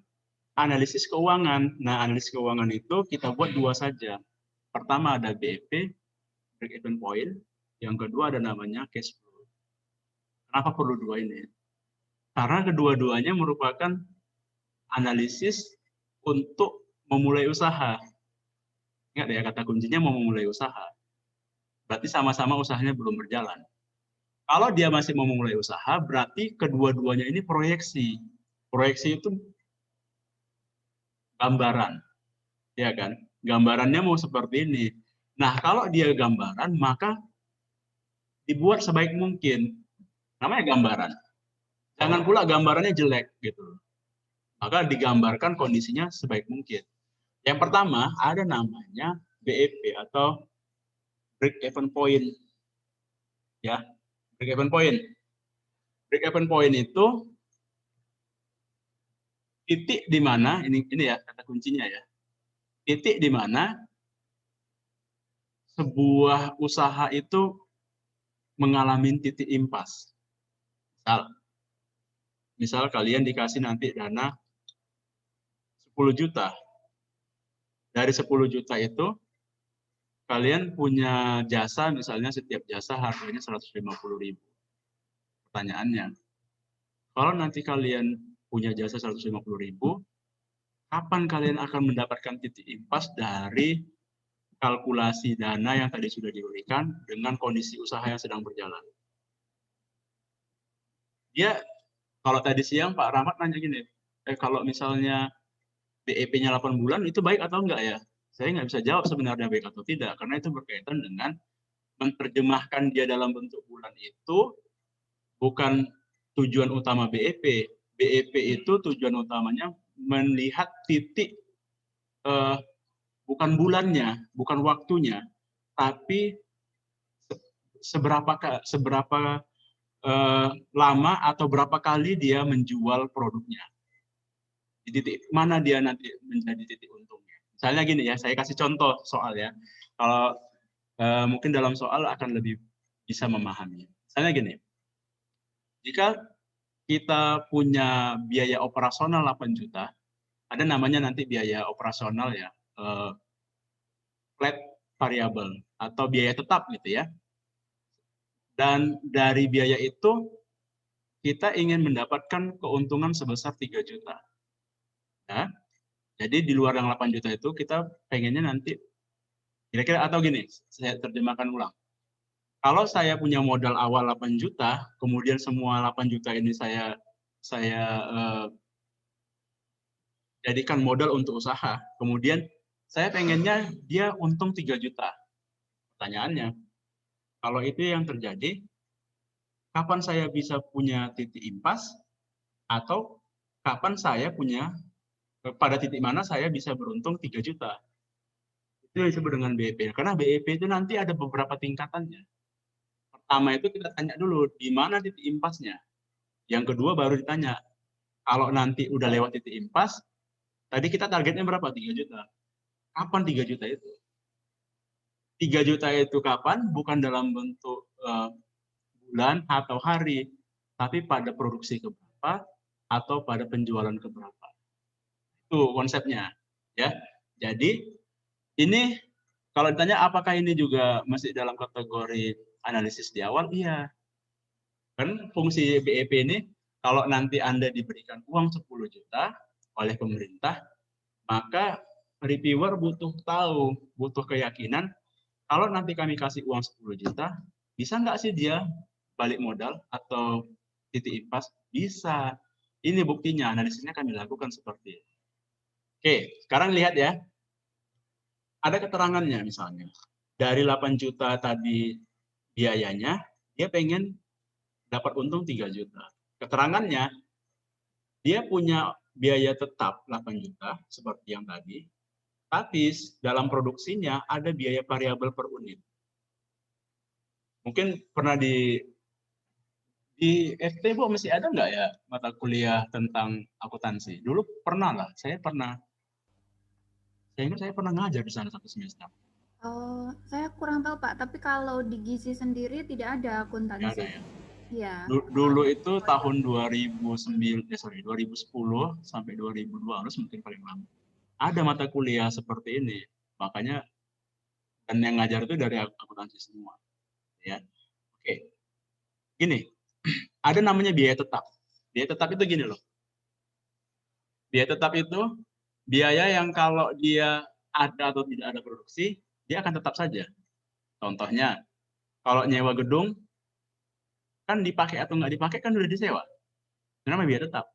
analisis keuangan. Nah, analisis keuangan itu kita buat 2 saja. Pertama ada BEP, break even point. Yang kedua ada namanya cash flow. Kenapa perlu 2 ini? Karena kedua-duanya merupakan analisis untuk memulai usaha. Ingat ya, kata kuncinya mau memulai usaha. Berarti sama-sama usahanya belum berjalan. Kalau dia masih mau memulai usaha, berarti kedua-duanya ini proyeksi. Proyeksi itu gambaran, ya kan? Gambarannya mau seperti ini. Nah, kalau dia gambaran, maka dibuat sebaik mungkin. Namanya gambaran. Jangan pula gambarannya jelek gitu. Maka digambarkan kondisinya sebaik mungkin. Yang pertama ada namanya BEP atau break even point. Ya, break even point. Break even point itu titik di mana ini ya kata kuncinya ya. Titik di mana sebuah usaha itu mengalami titik impas. Misal kalian dikasih nanti dana 10 juta. Dari 10 juta itu kalian punya jasa, misalnya setiap jasa harganya 150.000. Pertanyaannya, kalau nanti kalian punya jasa 150.000, kapan kalian akan mendapatkan titik impas dari kalkulasi dana yang tadi sudah diberikan dengan kondisi usaha yang sedang berjalan? Dia, kalau tadi siang Pak Rahmat nanya gini, kalau misalnya BEP-nya 8 bulan, itu baik atau enggak ya? Saya nggak bisa jawab sebenarnya baik atau tidak, karena itu berkaitan dengan menerjemahkan dia dalam bentuk bulan itu bukan tujuan utama BEP. BEP itu tujuan utamanya melihat titik, bukan bulannya, bukan waktunya, tapi seberapa lama atau berapa kali dia menjual produknya. Di titik mana dia nanti menjadi titik untungnya. Misalnya gini ya, saya kasih contoh soal ya. Kalau mungkin dalam soal akan lebih bisa memahami. Misalnya gini, jika kita punya biaya operasional 8 juta, ada namanya nanti biaya operasional ya, flat variable atau biaya tetap gitu ya. Dan dari biaya itu kita ingin mendapatkan keuntungan sebesar 3 juta. Ya. Jadi di luar yang 8 juta itu kita pengennya nanti kira-kira, atau gini, saya terjemahkan ulang. Kalau saya punya modal awal 8 juta, kemudian semua 8 juta ini saya jadikan modal untuk usaha, kemudian saya pengennya dia untung 3 juta. Pertanyaannya, kalau itu yang terjadi, kapan saya bisa punya titik impas, atau kapan saya punya, pada titik mana saya bisa beruntung 3 juta. Itu yang disebut dengan BEP. Karena BEP itu nanti ada beberapa tingkatannya. Pertama itu kita tanya dulu, di mana titik impasnya. Yang kedua baru ditanya, kalau nanti udah lewat titik impas, tadi kita targetnya berapa? 3 juta. Kapan 3 juta itu? 3 juta itu kapan? Bukan dalam bentuk bulan atau hari, tapi pada produksi keberapa atau pada penjualan keberapa. Itu konsepnya. Ya. Jadi ini kalau ditanya apakah ini juga masih dalam kategori analisis di awal? Iya. Kan fungsi BEP ini kalau nanti Anda diberikan uang 10 juta oleh pemerintah, maka reviewer butuh tahu, butuh keyakinan, kalau nanti kami kasih uang 10 juta, bisa nggak sih dia balik modal atau titik impas? Bisa. Ini buktinya, analisisnya kami lakukan seperti itu. Oke, sekarang lihat ya. Ada keterangannya misalnya. Dari 8 juta tadi biayanya, dia pengen dapat untung 3 juta. Keterangannya, dia punya biaya tetap 8 juta, seperti yang tadi, tapi dalam produksinya ada biaya variabel per unit. Mungkin pernah di FT, Bu, masih ada nggak ya mata kuliah tentang akuntansi? Dulu pernah lah, saya ingat saya pernah ngajar di sana 1 semester. Saya kurang tahu Pak, tapi kalau di Gizi sendiri tidak ada akuntansi. Nggak ada ya? Iya. Dulu itu tahun 2010 sampai 2002 harus mungkin paling lama. Ada mata kuliah seperti ini, makanya dan yang ngajar itu dari akuntansi semua. Ya, oke. Gini, ada namanya biaya tetap. Biaya tetap itu gini loh. Biaya tetap itu biaya yang kalau dia ada atau tidak ada produksi, dia akan tetap saja. Contohnya, kalau nyewa gedung, kan dipakai atau nggak dipakai kan udah disewa. Itu namanya biaya tetap.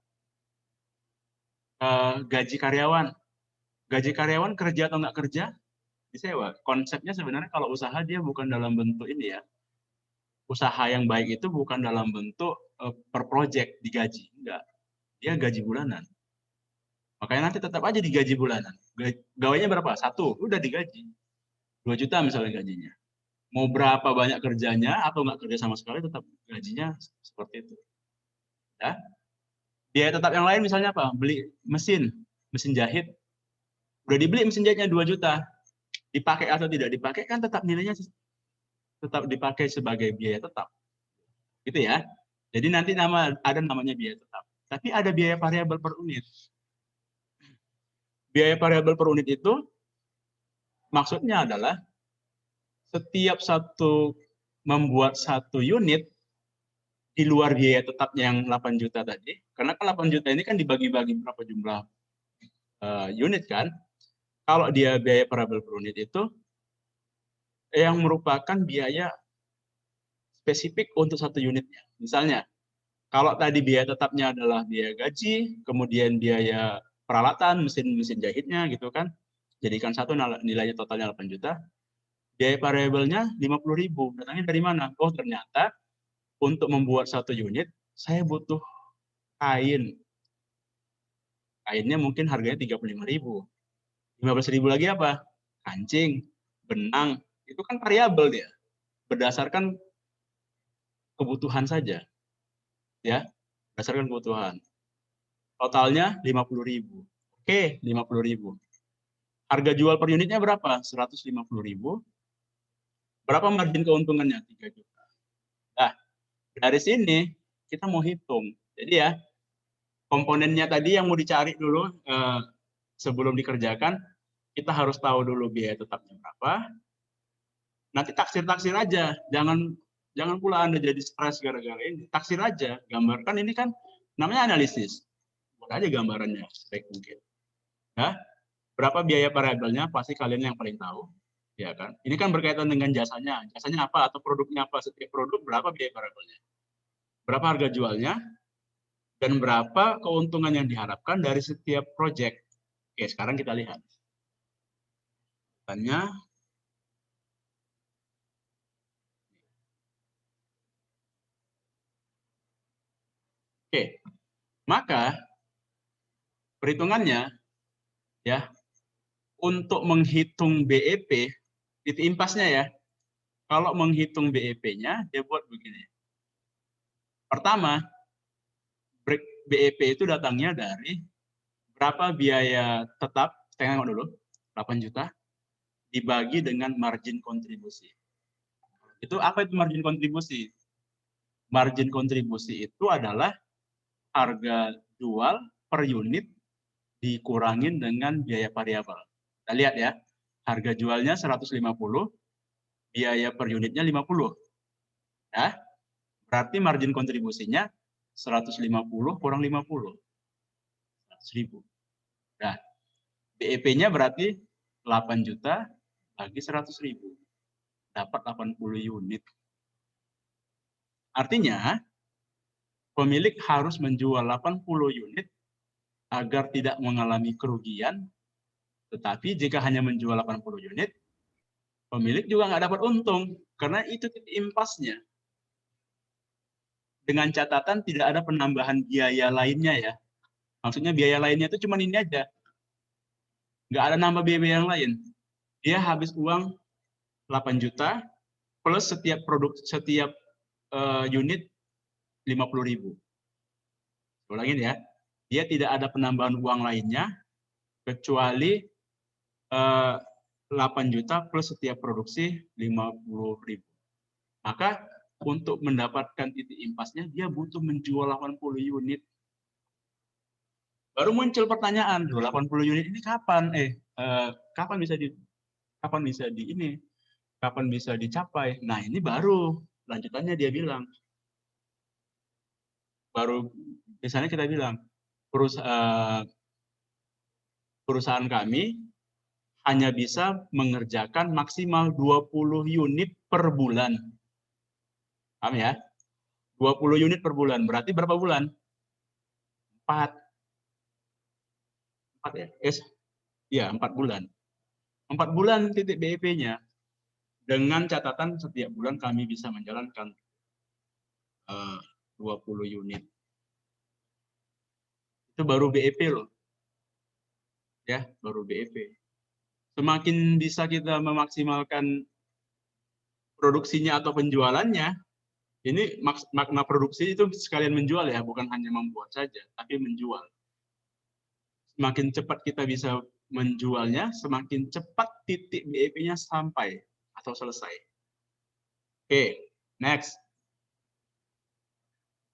Gaji karyawan kerja atau nggak kerja, disewa. Konsepnya sebenarnya kalau usaha dia bukan dalam bentuk ini ya. Usaha yang baik itu bukan dalam bentuk per project digaji. Enggak. Dia gaji bulanan. Makanya nanti tetap aja digaji bulanan. Gawainya berapa? 1, udah digaji. 2 juta misalnya gajinya. Mau berapa banyak kerjanya atau nggak kerja sama sekali, tetap gajinya seperti itu. Ya. Biaya tetap yang lain misalnya apa? Beli mesin jahit. Udah dibeli mesin jahitnya 2 juta. Dipakai atau tidak dipakai kan tetap nilainya tetap dipakai sebagai biaya tetap. Gitu ya. Jadi nanti ada namanya biaya tetap. Tapi ada biaya variabel per unit. Biaya variabel per unit itu maksudnya adalah setiap membuat satu unit di luar biaya tetapnya yang 8 juta tadi, karena kan 8 juta ini kan dibagi-bagi berapa jumlah unit kan. Kalau dia biaya variabel per unit itu yang merupakan biaya spesifik untuk satu unitnya. Misalnya, kalau tadi biaya tetapnya adalah biaya gaji, kemudian biaya peralatan, mesin jahitnya gitu kan, jadikan satu nilainya totalnya 8 juta, biaya variabelnya 50.000. Datangnya dari mana? Oh, ternyata untuk membuat satu unit, saya butuh kain. Kainnya mungkin harganya 35.000. 15.000 lagi apa? Kancing, benang, itu kan variabel dia. Berdasarkan kebutuhan saja. Ya, berdasarkan kebutuhan. Totalnya 50.000. Oke, 50.000. Harga jual per unitnya berapa? 150.000. Berapa margin keuntungannya? 3 juta. Nah, dari sini kita mau hitung. Jadi ya, komponennya tadi yang mau dicari dulu, sebelum dikerjakan, kita harus tahu dulu biaya tetapnya berapa. Nanti taksir-taksir aja, jangan pula Anda jadi stres gara-gara ini. Taksir aja, gambarkan ini kan namanya analisis. Buat aja gambarannya sebaik mungkin. Ya, berapa biaya variabelnya pasti kalian yang paling tahu, ya kan? Ini kan berkaitan dengan jasanya apa atau produknya apa, setiap produk berapa biaya variabelnya, berapa harga jualnya, dan berapa keuntungan yang diharapkan dari setiap project. Oke, sekarang kita lihat. Tanya. Oke, maka perhitungannya ya untuk menghitung BEP, titik impasnya ya. Kalau menghitung BEP-nya dia buat begini. Pertama, BEP itu datangnya dari berapa biaya tetap, tengok dulu, 8 juta, dibagi dengan margin kontribusi. Itu apa itu margin kontribusi? Margin kontribusi itu adalah harga jual per unit dikurangin dengan biaya variabel. Kita lihat ya, harga jualnya 150, biaya per unitnya 50. Nah, berarti margin kontribusinya 150 kurang 50. 100.000. Nah, BEP-nya berarti 8 juta bagi 100.000. Dapat 80 unit. Artinya, pemilik harus menjual 80 unit agar tidak mengalami kerugian, tetapi jika hanya menjual 80 unit, pemilik juga nggak dapat untung, karena itu titik impasnya. Dengan catatan tidak ada penambahan biaya lainnya ya. Maksudnya biaya lainnya itu cuma ini aja. Nggak ada nambah biaya yang lain. Dia habis uang 8 juta plus setiap unit 50.000. Ulangin ya. Dia tidak ada penambahan uang lainnya kecuali 8 juta plus setiap produksi 50.000. Maka untuk mendapatkan titik impasnya dia butuh menjual 80 unit. Baru muncul pertanyaan, 80 unit ini kapan? Kapan bisa dicapai? Nah, ini baru lanjutannya dia bilang. Baru misalnya kita bilang perusahaan kami hanya bisa mengerjakan maksimal 20 unit per bulan. Paham ya? 20 unit per bulan. Berarti berapa bulan? 4 ya? Iya, 4 bulan. 4 bulan titik BEP-nya. Dengan catatan setiap bulan kami bisa menjalankan 20 unit. Itu baru BEP loh. Ya, baru BEP. Semakin bisa kita memaksimalkan produksinya atau penjualannya, ini makna produksi itu sekalian menjual ya, bukan hanya membuat saja, tapi menjual. Semakin cepat kita bisa menjualnya, semakin cepat titik BEP-nya sampai atau selesai. Oke, next.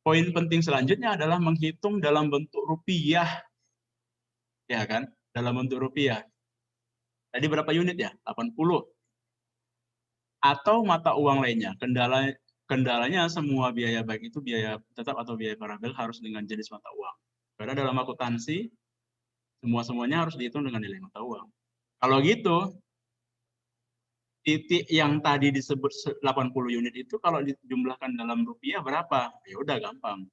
Poin penting selanjutnya adalah menghitung dalam bentuk rupiah. Ya kan? Dalam bentuk rupiah. Tadi berapa unit ya? 80. Atau mata uang lainnya. Kendalanya semua biaya baik itu biaya tetap atau biaya variabel harus dengan jenis mata uang. Karena dalam akuntansi semuanya harus dihitung dengan nilai mata uang. Kalau gitu, titik yang tadi disebut 80 unit itu kalau dijumlahkan dalam rupiah berapa? Ya udah gampang.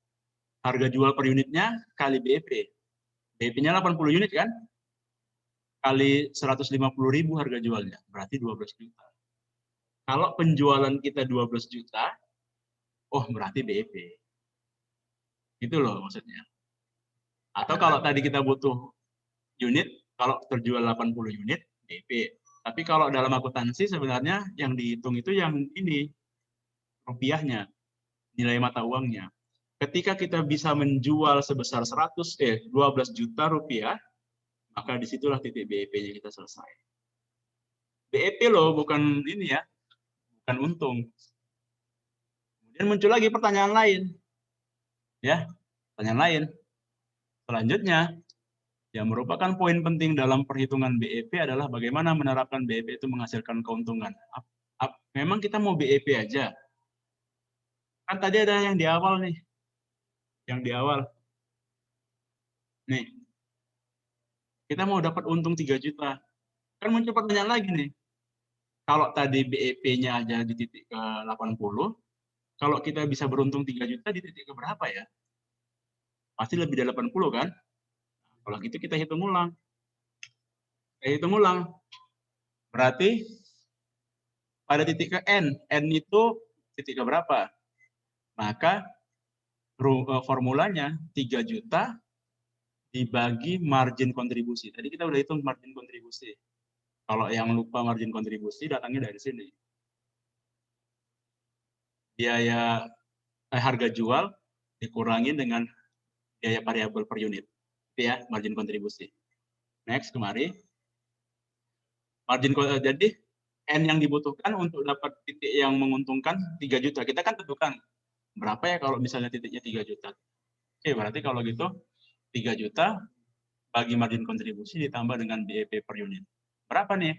Harga jual per unitnya kali BEP. BEP-nya 80 unit kan? Kali 150.000 harga jualnya, berarti 12 juta. Kalau penjualan kita 12 juta, oh berarti BEP. Gitu loh maksudnya. Atau kalau tadi kita butuh unit, kalau terjual 80 unit, BEP. Tapi kalau dalam akuntansi sebenarnya yang dihitung itu yang ini, rupiahnya, nilai mata uangnya. Ketika kita bisa menjual sebesar 12 juta rupiah, maka disitulah titik BEP-nya kita selesai. BEP loh, bukan ini ya, bukan untung. Kemudian muncul lagi pertanyaan lain. Ya, pertanyaan lain. Selanjutnya, Yang merupakan poin penting dalam perhitungan BEP adalah bagaimana menerapkan BEP itu menghasilkan keuntungan. Memang kita mau BEP aja. Kan tadi ada yang di awal nih. Yang di awal. Nih. Kita mau dapat untung 3 juta. Kan muncul pertanyaan lagi nih. Kalau tadi BEP-nya aja di titik ke 80, kalau kita bisa beruntung 3 juta di titik ke berapa ya? Pasti lebih dari 80 kan? Kalau gitu kita hitung ulang. Berarti pada titik ke N itu titik ke berapa? Maka formulanya 3 juta dibagi margin kontribusi. Tadi kita udah hitung margin kontribusi. Kalau yang lupa margin kontribusi, datangnya dari sini. Biaya harga jual dikurangi dengan biaya variabel per unit. Itu ya, margin kontribusi. Next, kemari. Jadi, N yang dibutuhkan untuk dapat titik yang menguntungkan 3 juta. Kita kan tentukan berapa ya kalau misalnya titiknya 3 juta. Oke, berarti kalau gitu 3 juta bagi margin kontribusi ditambah dengan BEP per unit. Berapa nih?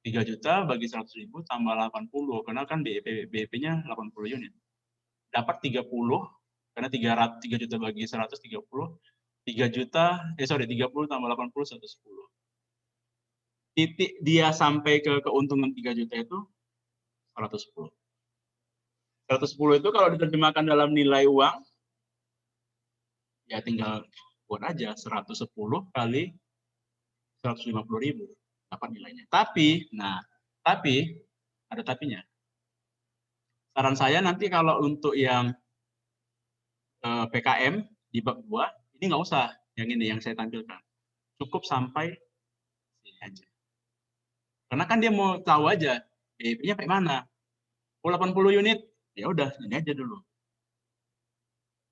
3 juta bagi 100.000 tambah 80, karena kan BEP-nya 80 unit. Dapat 30, karena 3 juta bagi 130, 30 tambah 80, 110. Titik dia sampai ke keuntungan 3 juta itu 110. 110 itu kalau diterjemahkan dalam nilai uang, ya tinggal buat aja 110 kali 150.000 dapat nilainya. Tapi ada tapinya. Saran saya nanti kalau untuk yang PKM di bab 2, ini nggak usah yang ini yang saya tampilkan. Cukup sampai sini aja. Karena kan dia mau tahu aja BEP-nya kayak mana. 80 unit, ya udah ini aja dulu.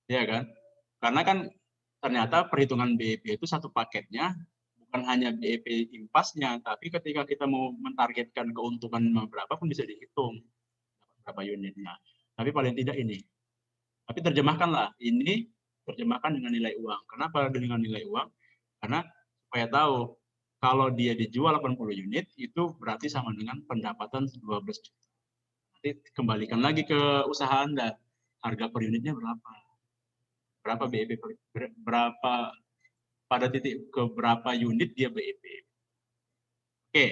Ya kan? Karena kan ternyata perhitungan BEP itu satu paketnya, bukan hanya BEP impasnya, tapi ketika kita mau mentargetkan keuntungan berapa pun bisa dihitung berapa unitnya. Tapi paling tidak ini. Tapi terjemahkanlah ini, terjemahkan dengan nilai uang. Kenapa dengan nilai uang? Karena supaya tahu kalau dia dijual 80 unit itu berarti sama dengan pendapatan 12 juta. Nanti kembalikan lagi ke usaha Anda. Harga per unitnya berapa? Berapa BEP berapa pada titik ke berapa unit dia BEP. Oke.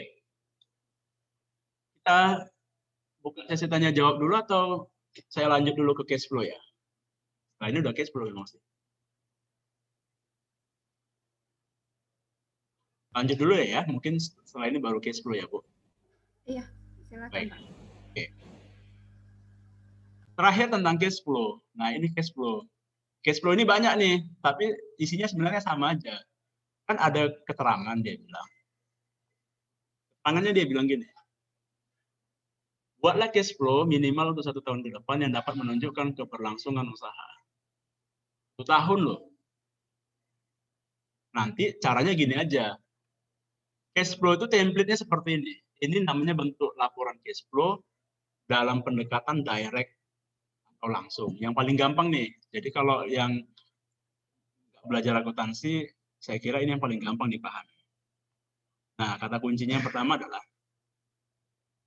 Kita buka sesi tanya jawab dulu atau saya lanjut dulu ke cash flow ya? Nah, ini udah cash flow memang sih. Lanjut dulu ya, mungkin setelah ini baru cash flow ya, Bu. Iya, silakan. Baik. Oke. Terakhir tentang cash flow. Nah, ini cash flow. Cash flow ini banyak nih, tapi isinya sebenarnya sama aja. Kan ada keterangan dia bilang. Keterangannya dia bilang gini. Buatlah cash flow minimal untuk 1 tahun ke depan yang dapat menunjukkan keberlangsungan usaha. 1 tahun loh. Nanti caranya gini aja. Cash flow itu template-nya seperti ini. Ini namanya bentuk laporan cash flow dalam pendekatan direct atau langsung. Yang paling gampang nih. Jadi kalau yang belajar akuntansi, saya kira ini yang paling gampang dipahami. Nah, kata kuncinya yang pertama adalah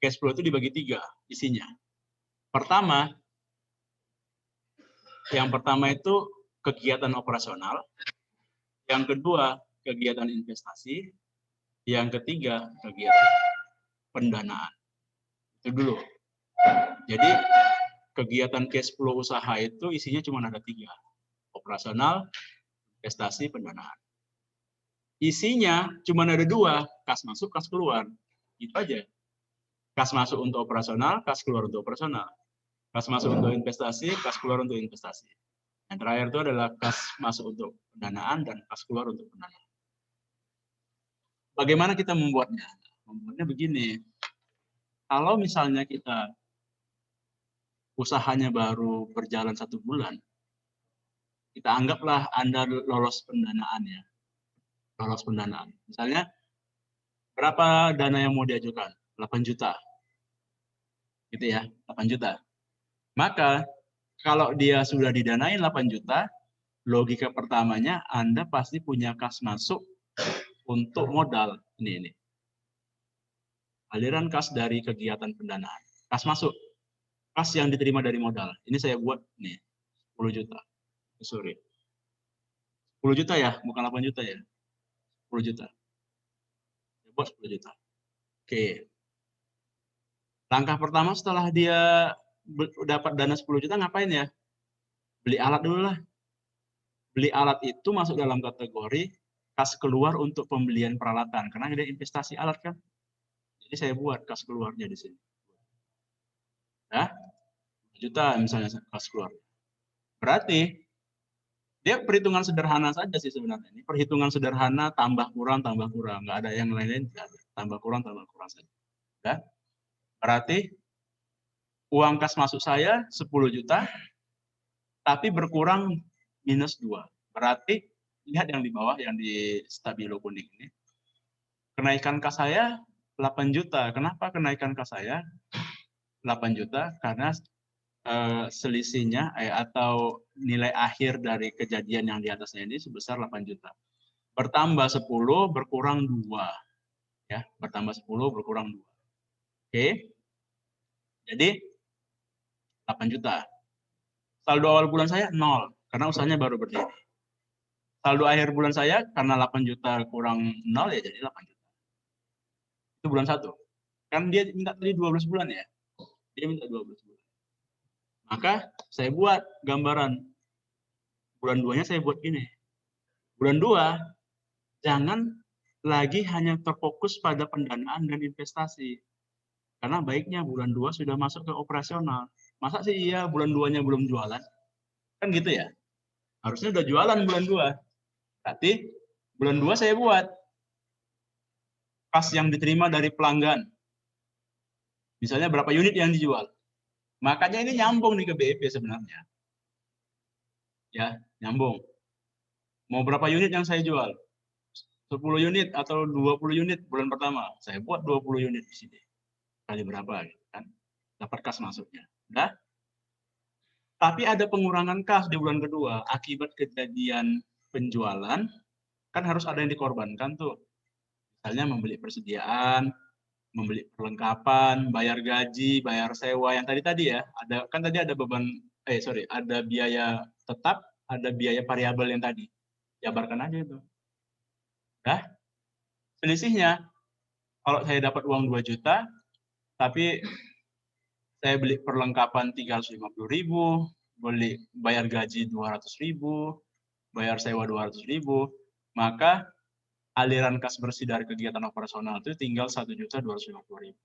cash flow itu dibagi 3 isinya. Yang pertama itu kegiatan operasional. Yang kedua, kegiatan investasi. Yang ketiga, kegiatan pendanaan. Itu dulu. Jadi, kegiatan cash flow usaha itu isinya cuma ada 3. Operasional, investasi, pendanaan. Isinya cuma ada 2, kas masuk, kas keluar. Itu aja. Kas masuk untuk operasional, kas keluar untuk operasional. Kas masuk untuk investasi, kas keluar untuk investasi. Yang terakhir itu adalah kas masuk untuk pendanaan dan kas keluar untuk pendanaan. Bagaimana kita membuatnya? Membuatnya begini. Kalau misalnya kita usahanya baru berjalan 1 bulan, kita anggaplah Anda lolos pendanaan ya. Lolos pendanaan. Misalnya, berapa dana yang mau diajukan? 8 juta. Gitu ya, 8 juta. Maka, kalau dia sudah didanai 8 juta, logika pertamanya Anda pasti punya kas masuk untuk modal. Ini. Aliran kas dari kegiatan pendanaan. Kas masuk. Kas yang diterima dari modal. Ini saya buat nih 10 juta. Sorry. 10 juta ya, bukan 8 juta ya. 10 juta. Saya buat 10 juta. Oke. Langkah pertama setelah dia dapat dana 10 juta ngapain ya? Beli alat dulu lah. Beli alat itu masuk dalam kategori kas keluar untuk pembelian peralatan. Karena ada investasi alat kan. Jadi saya buat kas keluarnya di sini. Ya, 10 juta misalnya kas keluar. Berarti dia perhitungan sederhana saja sih sebenarnya. Ini perhitungan sederhana tambah kurang. Nggak ada yang lain-lain. Tambah kurang saja. Ya. Berarti uang kas masuk saya 10 juta, tapi berkurang minus 2. Berarti lihat yang di bawah, yang di stabilo kuning ini. Kenaikan kas saya 8 juta. Kenapa kenaikan kas saya 8 juta? Karena selisihnya atau nilai akhir dari kejadian yang di atasnya ini sebesar 8 juta. Bertambah 10, berkurang 2. Ya, bertambah 10, berkurang 2. Oke. Jadi 8 juta. Saldo awal bulan saya 0, karena usahanya baru berdiri. Saldo akhir bulan saya karena 8 juta kurang 0 ya jadi 8 juta. Itu bulan 1. Kan dia minta tadi 12 bulan ya. Dia minta 12 bulan. Maka saya buat gambaran. Bulan 2-nya saya buat gini. Bulan 2, jangan lagi hanya terfokus pada pendanaan dan investasi. Karena baiknya bulan 2 sudah masuk ke operasional. Masa sih iya bulan 2-nya belum jualan? Kan gitu ya. Harusnya udah jualan bulan 2. Berarti bulan 2 saya buat kas yang diterima dari pelanggan. Misalnya berapa unit yang dijual. Makanya ini nyambung nih ke BEP sebenarnya. Ya, nyambung. Mau berapa unit yang saya jual? 10 unit atau 20 unit bulan pertama. Saya buat 20 unit di sini. Kali berapa gitu kan? Dapat kas masuknya. Udah? Tapi ada pengurangan kas di bulan kedua akibat kejadian penjualan, kan harus ada yang dikorbankan tuh. Misalnya membeli persediaan, membeli perlengkapan, bayar gaji, bayar sewa yang tadi ya. Ada kan tadi ada beban ada biaya tetap, ada biaya variabel yang tadi. Jabarkan aja itu. Nah, selisihnya kalau saya dapat uang 2 juta, tapi saya beli perlengkapan 350.000, bayar gaji 200.000, bayar sewa 200.000, maka aliran kas bersih dari kegiatan operasional itu tinggal 1.250.000.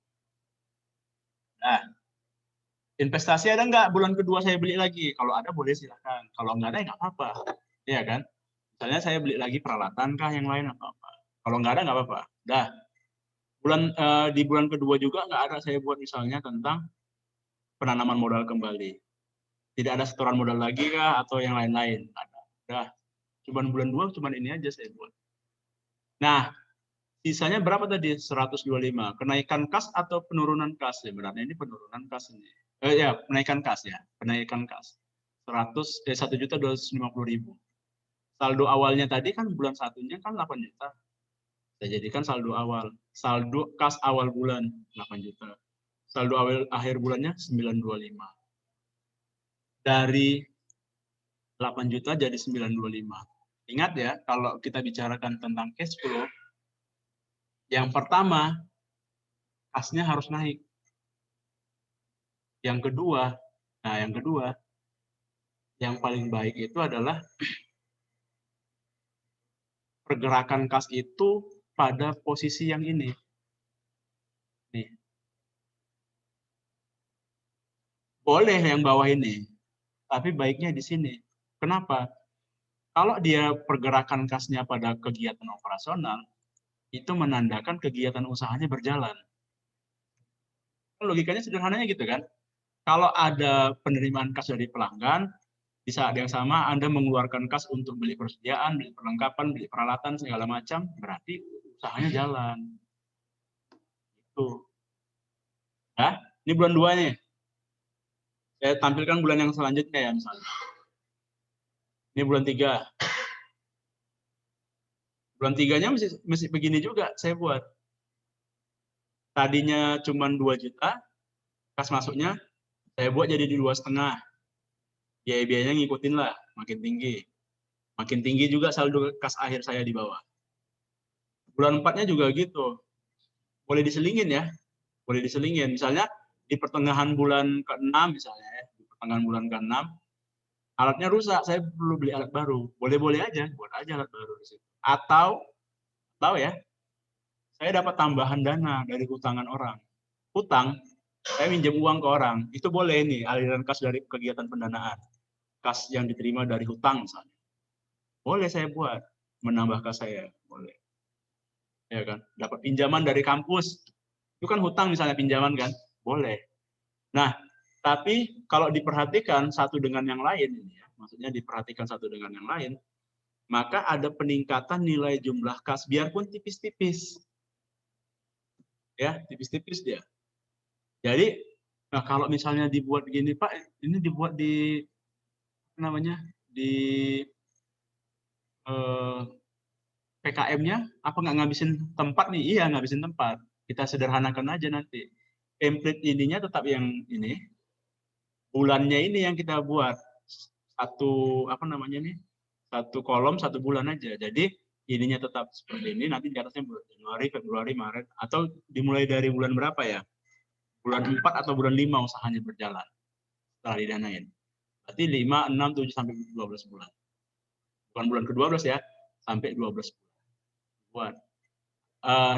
Nah, investasi ada nggak? Bulan kedua saya beli lagi. Kalau ada boleh silakan. Kalau nggak ada ya nggak apa-apa. Iya kan? Misalnya saya beli lagi peralatan kah yang lain apa-apa. Kalau nggak ada nggak apa-apa. Dah. Di bulan kedua juga nggak ada saya buat misalnya tentang penanaman modal kembali. Tidak ada setoran modal lagi kah atau yang lain-lain. Ada. Dah. Cuman bulan 2 cuman ini aja saya buat. Nah, sisanya berapa tadi? 125. Kenaikan kas atau penurunan kas? Sebenarnya ini penurunan kas ini. Ya, penaikan kas ya. Penaikan kas. 1.250.000. Saldo awalnya tadi kan bulan satunya kan 8 juta. Saya jadikan saldo awal. Saldo kas awal bulan 8 juta. Saldo awal akhir bulannya 925. Dari 8 juta jadi 925. Ingat ya, kalau kita bicarakan tentang cash flow, yang pertama, kasnya harus naik. Yang kedua, yang paling baik itu adalah pergerakan kas itu pada posisi yang ini. Nih. Boleh yang bawah ini, tapi baiknya di sini. Kenapa? Kalau dia pergerakan kasnya pada kegiatan operasional, itu menandakan kegiatan usahanya berjalan. Logikanya sederhananya gitu kan. Kalau ada penerimaan kas dari pelanggan, di saat yang sama Anda mengeluarkan kas untuk beli persediaan, beli perlengkapan, beli peralatan, segala macam, berarti usahanya jalan. Itu. Nah, ini bulan 2 nih. Saya tampilkan bulan yang selanjutnya ya misalnya. Ini bulan 3. Bulan 3-nya mesti begini juga saya buat. Tadinya cuma 2 juta, kas masuknya saya buat jadi 2,5. Biaya-biayanya ngikutin lah, makin tinggi. Makin tinggi juga saldo kas akhir saya di bawah. Bulan 4-nya juga gitu. Boleh diselingin ya, boleh diselingin. Misalnya di pertengahan bulan ke-6 misalnya ya, di pertengahan bulan ke-6, alatnya rusak, saya perlu beli alat baru. Boleh-boleh aja, buat aja alat baru di situ. Atau ya, saya dapat tambahan dana dari hutangan orang. Hutang, saya minjem uang ke orang, itu boleh nih aliran kas dari kegiatan pendanaan. Kas yang diterima dari hutang misalnya. Boleh saya buat, menambah kas saya, boleh. Ya kan? Dapat pinjaman dari kampus, itu kan hutang misalnya pinjaman kan? Boleh. Nah, tapi kalau diperhatikan satu dengan yang lain, ya, maksudnya diperhatikan satu dengan yang lain, maka ada peningkatan nilai jumlah kas, biarpun tipis-tipis. Ya, tipis-tipis dia. Jadi, nah kalau misalnya dibuat gini, Pak, ini dibuat di namanya di PKM-nya apa nggak ngabisin tempat nih? Iya, ngabisin tempat. Kita sederhanakan aja nanti. Template ininya tetap yang ini. Bulannya ini yang kita buat satu apa namanya nih? Satu kolom 1 bulan aja. Jadi ininya tetap seperti ini. Nanti di atasnya bulan Januari, Februari, Maret, atau dimulai dari bulan berapa ya? Bulan 4 atau bulan 5 usahanya berjalan setelah didanain. Berarti 5, 6, 7 sampai 12 bulan. Bukan bulan ke-12 ya, sampai 12 bulan. Buat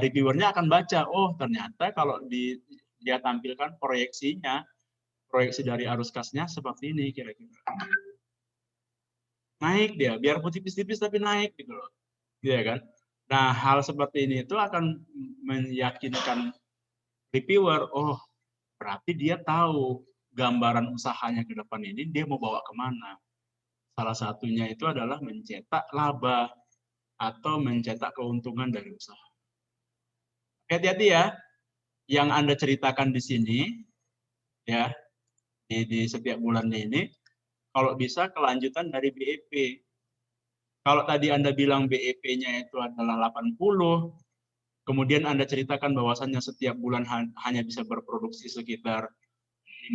reviewernya akan baca, oh ternyata kalau dia tampilkan proyeksinya, proyeksi dari arus kasnya seperti ini kira-kira. Naik dia, biarpun tipis-tipis tapi naik gitu loh. Iya kan? Nah, hal seperti ini itu akan meyakinkan reviewer, oh berarti dia tahu gambaran usahanya ke depan ini dia mau bawa kemana. Salah satunya itu adalah mencetak laba atau mencetak keuntungan dari usaha. Hati-hati ya, yang Anda ceritakan di sini, ya di setiap bulannya ini, kalau bisa kelanjutan dari BEP. Kalau tadi Anda bilang BEP-nya itu adalah 80, kemudian Anda ceritakan bahwasannya setiap bulan hanya bisa berproduksi sekitar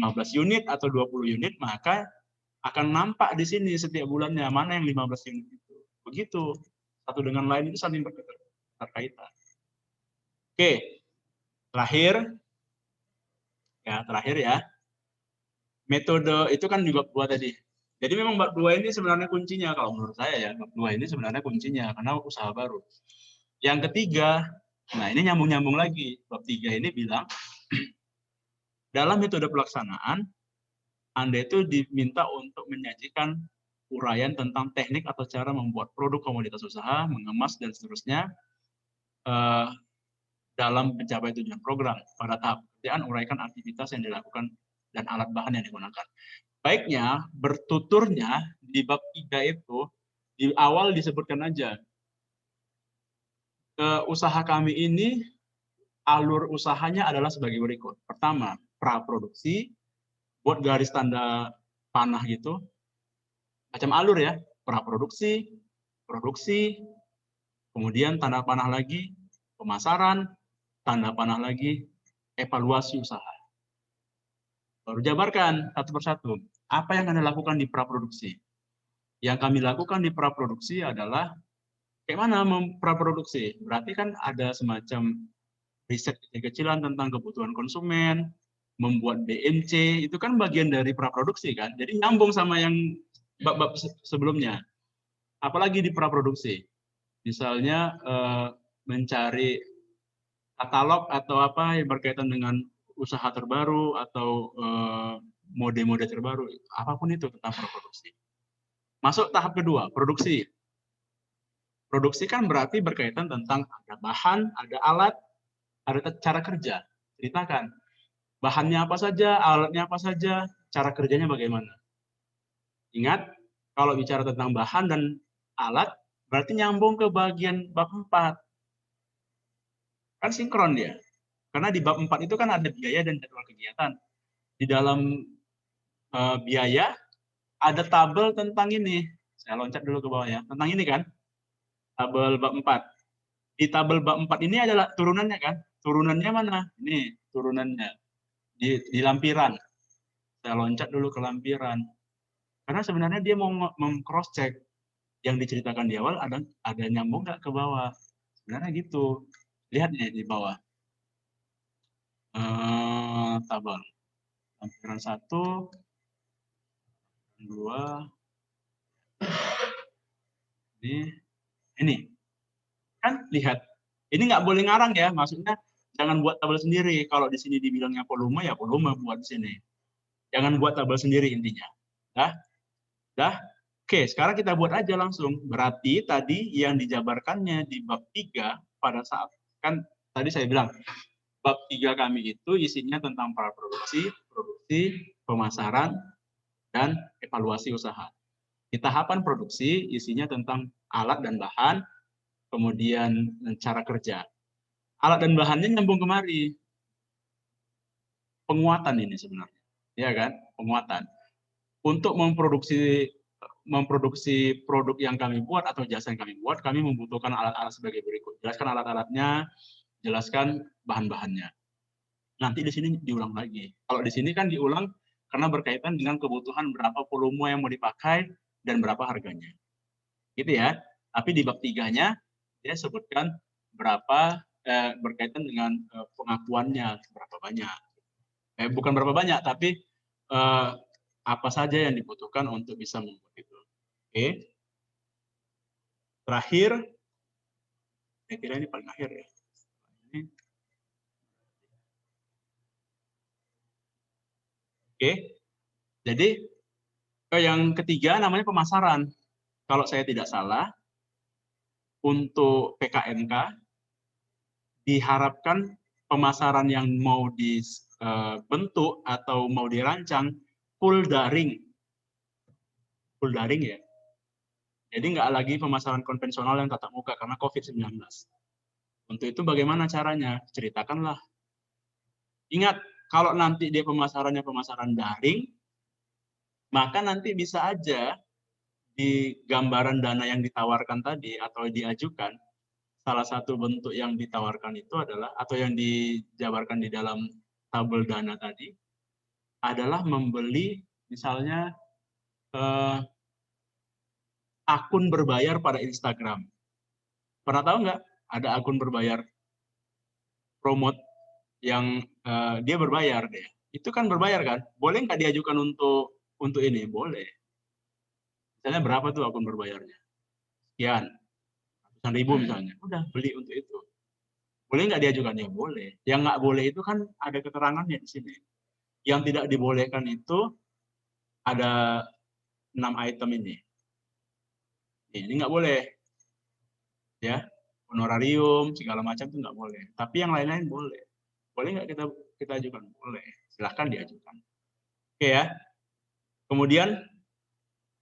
15 unit atau 20 unit, maka akan nampak di sini setiap bulannya mana yang 15 unit itu. Begitu. Satu dengan lain itu saling berkaitan. Oke. Terakhir ya. Metode itu kan juga bab 2 tadi. Jadi memang bab 2 ini sebenarnya kuncinya kalau menurut saya ya. Bab 2 ini sebenarnya kuncinya karena usaha baru. Yang ketiga, nah ini nyambung-nyambung lagi. Bab 3 ini bilang dalam metode pelaksanaan Anda itu diminta untuk menyajikan uraian tentang teknik atau cara membuat produk komoditas usaha, mengemas dan seterusnya dalam mencapai tujuan program. Pada tahap pekerjaan uraikan aktivitas yang dilakukan dan alat bahan yang digunakan. Baiknya bertuturnya di bab 3 itu di awal disebutkan aja usaha kami ini alur usahanya adalah sebagai berikut. Pertama, praproduksi, buat garis tanda panah gitu, macam alur ya, praproduksi, produksi, kemudian tanda panah lagi, pemasaran, tanda panah lagi, evaluasi usaha. Baru jabarkan satu persatu. Apa yang Anda lakukan di praproduksi? Yang kami lakukan di praproduksi adalah kayak mana mempraproduksi? Berarti kan ada semacam riset kecil-kecilan tentang kebutuhan konsumen, membuat BMC, itu kan bagian dari praproduksi kan. Jadi nyambung sama yang bab-bab sebelumnya. Apalagi di praproduksi. Misalnya mencari katalog atau apa yang berkaitan dengan usaha terbaru atau mode-mode terbaru, apapun itu tentang praproduksi. Masuk tahap kedua, produksi. Produksi kan berarti berkaitan tentang ada bahan, ada alat, ada cara kerja. Ceritakan. Bahannya apa saja, alatnya apa saja, cara kerjanya bagaimana. Ingat, kalau bicara tentang bahan dan alat, berarti nyambung ke bagian bab 4. Kan sinkron dia. Karena di bab 4 itu kan ada biaya dan jadwal kegiatan. Di dalam biaya, ada tabel tentang ini. Saya loncat dulu ke bawah ya. Tentang ini kan, tabel bab 4. Di tabel bab 4 ini adalah turunannya kan? Turunannya mana? Ini turunannya. Di lampiran. Saya loncat dulu ke lampiran. Karena sebenarnya dia mau meng-cross check yang diceritakan di awal ada nyambung nggak ke bawah. Sebenarnya gitu. Lihat nih di bawah. Tabel. Lampiran 1, 2, ini. Kan lihat. Ini nggak boleh ngarang ya, maksudnya jangan buat tabel sendiri. Kalau di sini dibilangnya volume, ya volume buat di sini. Jangan buat tabel sendiri intinya. Dah? Oke, sekarang kita buat aja langsung. Berarti tadi yang dijabarkannya di bab 3 pada saat, kan tadi saya bilang, bab 3 kami itu isinya tentang praproduksi, produksi, pemasaran, dan evaluasi usaha. Di tahapan produksi isinya tentang alat dan bahan, kemudian cara kerja. Alat dan bahannya nyambung kemari. Penguatan ini sebenarnya. Ya kan? Penguatan. Untuk memproduksi produk yang kami buat atau jasa yang kami buat, kami membutuhkan alat-alat sebagai berikut. Jelaskan alat-alatnya, jelaskan bahan-bahannya. Nanti di sini diulang lagi. Kalau di sini kan diulang karena berkaitan dengan kebutuhan berapa volume yang mau dipakai dan berapa harganya. Gitu ya. Tapi di bab 3-nya dia sebutkan berapa berkaitan dengan pengakuannya berapa banyak. Bukan berapa banyak, tapi apa saja yang dibutuhkan untuk bisa membuat itu. Oke. Terakhir, saya kira ini paling akhir ya. Oke. Jadi yang ketiga namanya pemasaran. Kalau saya tidak salah, untuk PKMK diharapkan pemasaran yang mau dibentuk atau mau dirancang full daring. Full daring ya. Jadi nggak lagi pemasaran konvensional yang tatap muka karena COVID-19. Untuk itu bagaimana caranya? Ceritakanlah. Ingat, kalau nanti dia pemasarannya pemasaran daring, maka nanti bisa aja di gambaran dana yang ditawarkan tadi atau diajukan, salah satu bentuk yang ditawarkan itu adalah, atau yang dijabarkan di dalam tabel dana tadi, adalah membeli misalnya akun berbayar pada Instagram. Pernah tahu nggak ada akun berbayar promote yang dia berbayar deh? Itu kan berbayar kan? Boleh nggak diajukan untuk ini? Boleh. Misalnya berapa tuh akun berbayarnya? Sekian, ratusan ribu misalnya. Udah beli untuk itu. Boleh nggak diajukan? Ya boleh. Yang nggak boleh itu kan ada keterangannya di sini. Yang tidak dibolehkan itu ada 6 item ini. Ini nggak boleh. Ya, honorarium, segala macam itu nggak boleh. Tapi yang lain-lain boleh. Boleh nggak kita ajukan? Boleh. Silahkan diajukan. Oke ya. Kemudian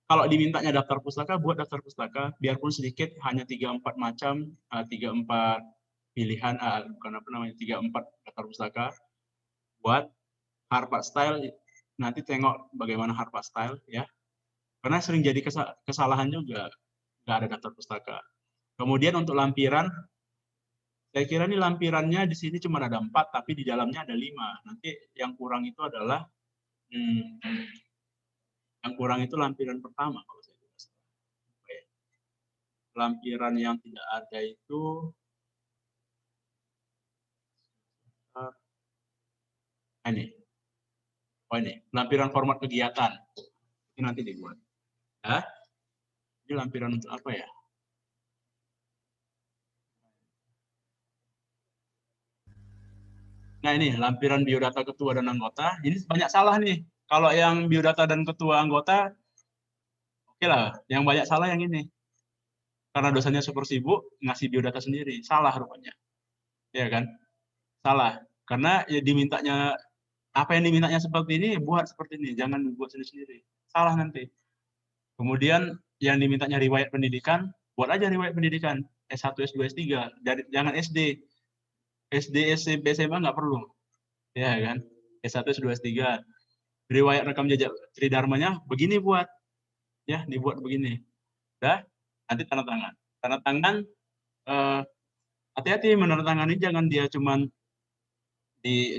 kalau dimintanya daftar pustaka, buat daftar pustaka, biarpun sedikit, hanya 3-4 macam, 3-4 pilihan, bukan apa namanya, 3-4 daftar pustaka. Buat Harvard Style, nanti tengok bagaimana Harvard Style ya. Karena sering jadi kesalahan juga, nggak ada daftar pustaka. Kemudian untuk lampiran, saya kira ini lampirannya di sini cuma ada 4, tapi di dalamnya ada 5. Nanti yang kurang itu adalah lampiran pertama kalau saya tidak salah. Lampiran yang tidak ada itu ini. Oh ini, lampiran format kegiatan. Ini nanti dibuat. Nah, ini lampiran untuk apa ya? Nah ini, lampiran biodata ketua dan anggota. Ini banyak salah nih. Kalau yang biodata dan ketua anggota, oke lah. Yang banyak salah yang ini. Karena dosennya super sibuk, ngasih biodata sendiri. Salah rupanya. Ya kan? Salah. Karena ya dimintanya, apa yang dimintanya seperti ini, buat seperti ini. Jangan buat sendiri-sendiri. Salah nanti. Kemudian yang dimintanya riwayat pendidikan, buat aja riwayat pendidikan. S1, S2, S3. Jangan SD. SD, SMP, SMA nggak perlu. Ya kan? S1, S2, S3. Riwayat rekam jejak tridharmanya begini buat. Ya, dibuat begini. Dah, nanti tanda tangan. Tanda tangan hati-hati menandatangani, jangan dia cuman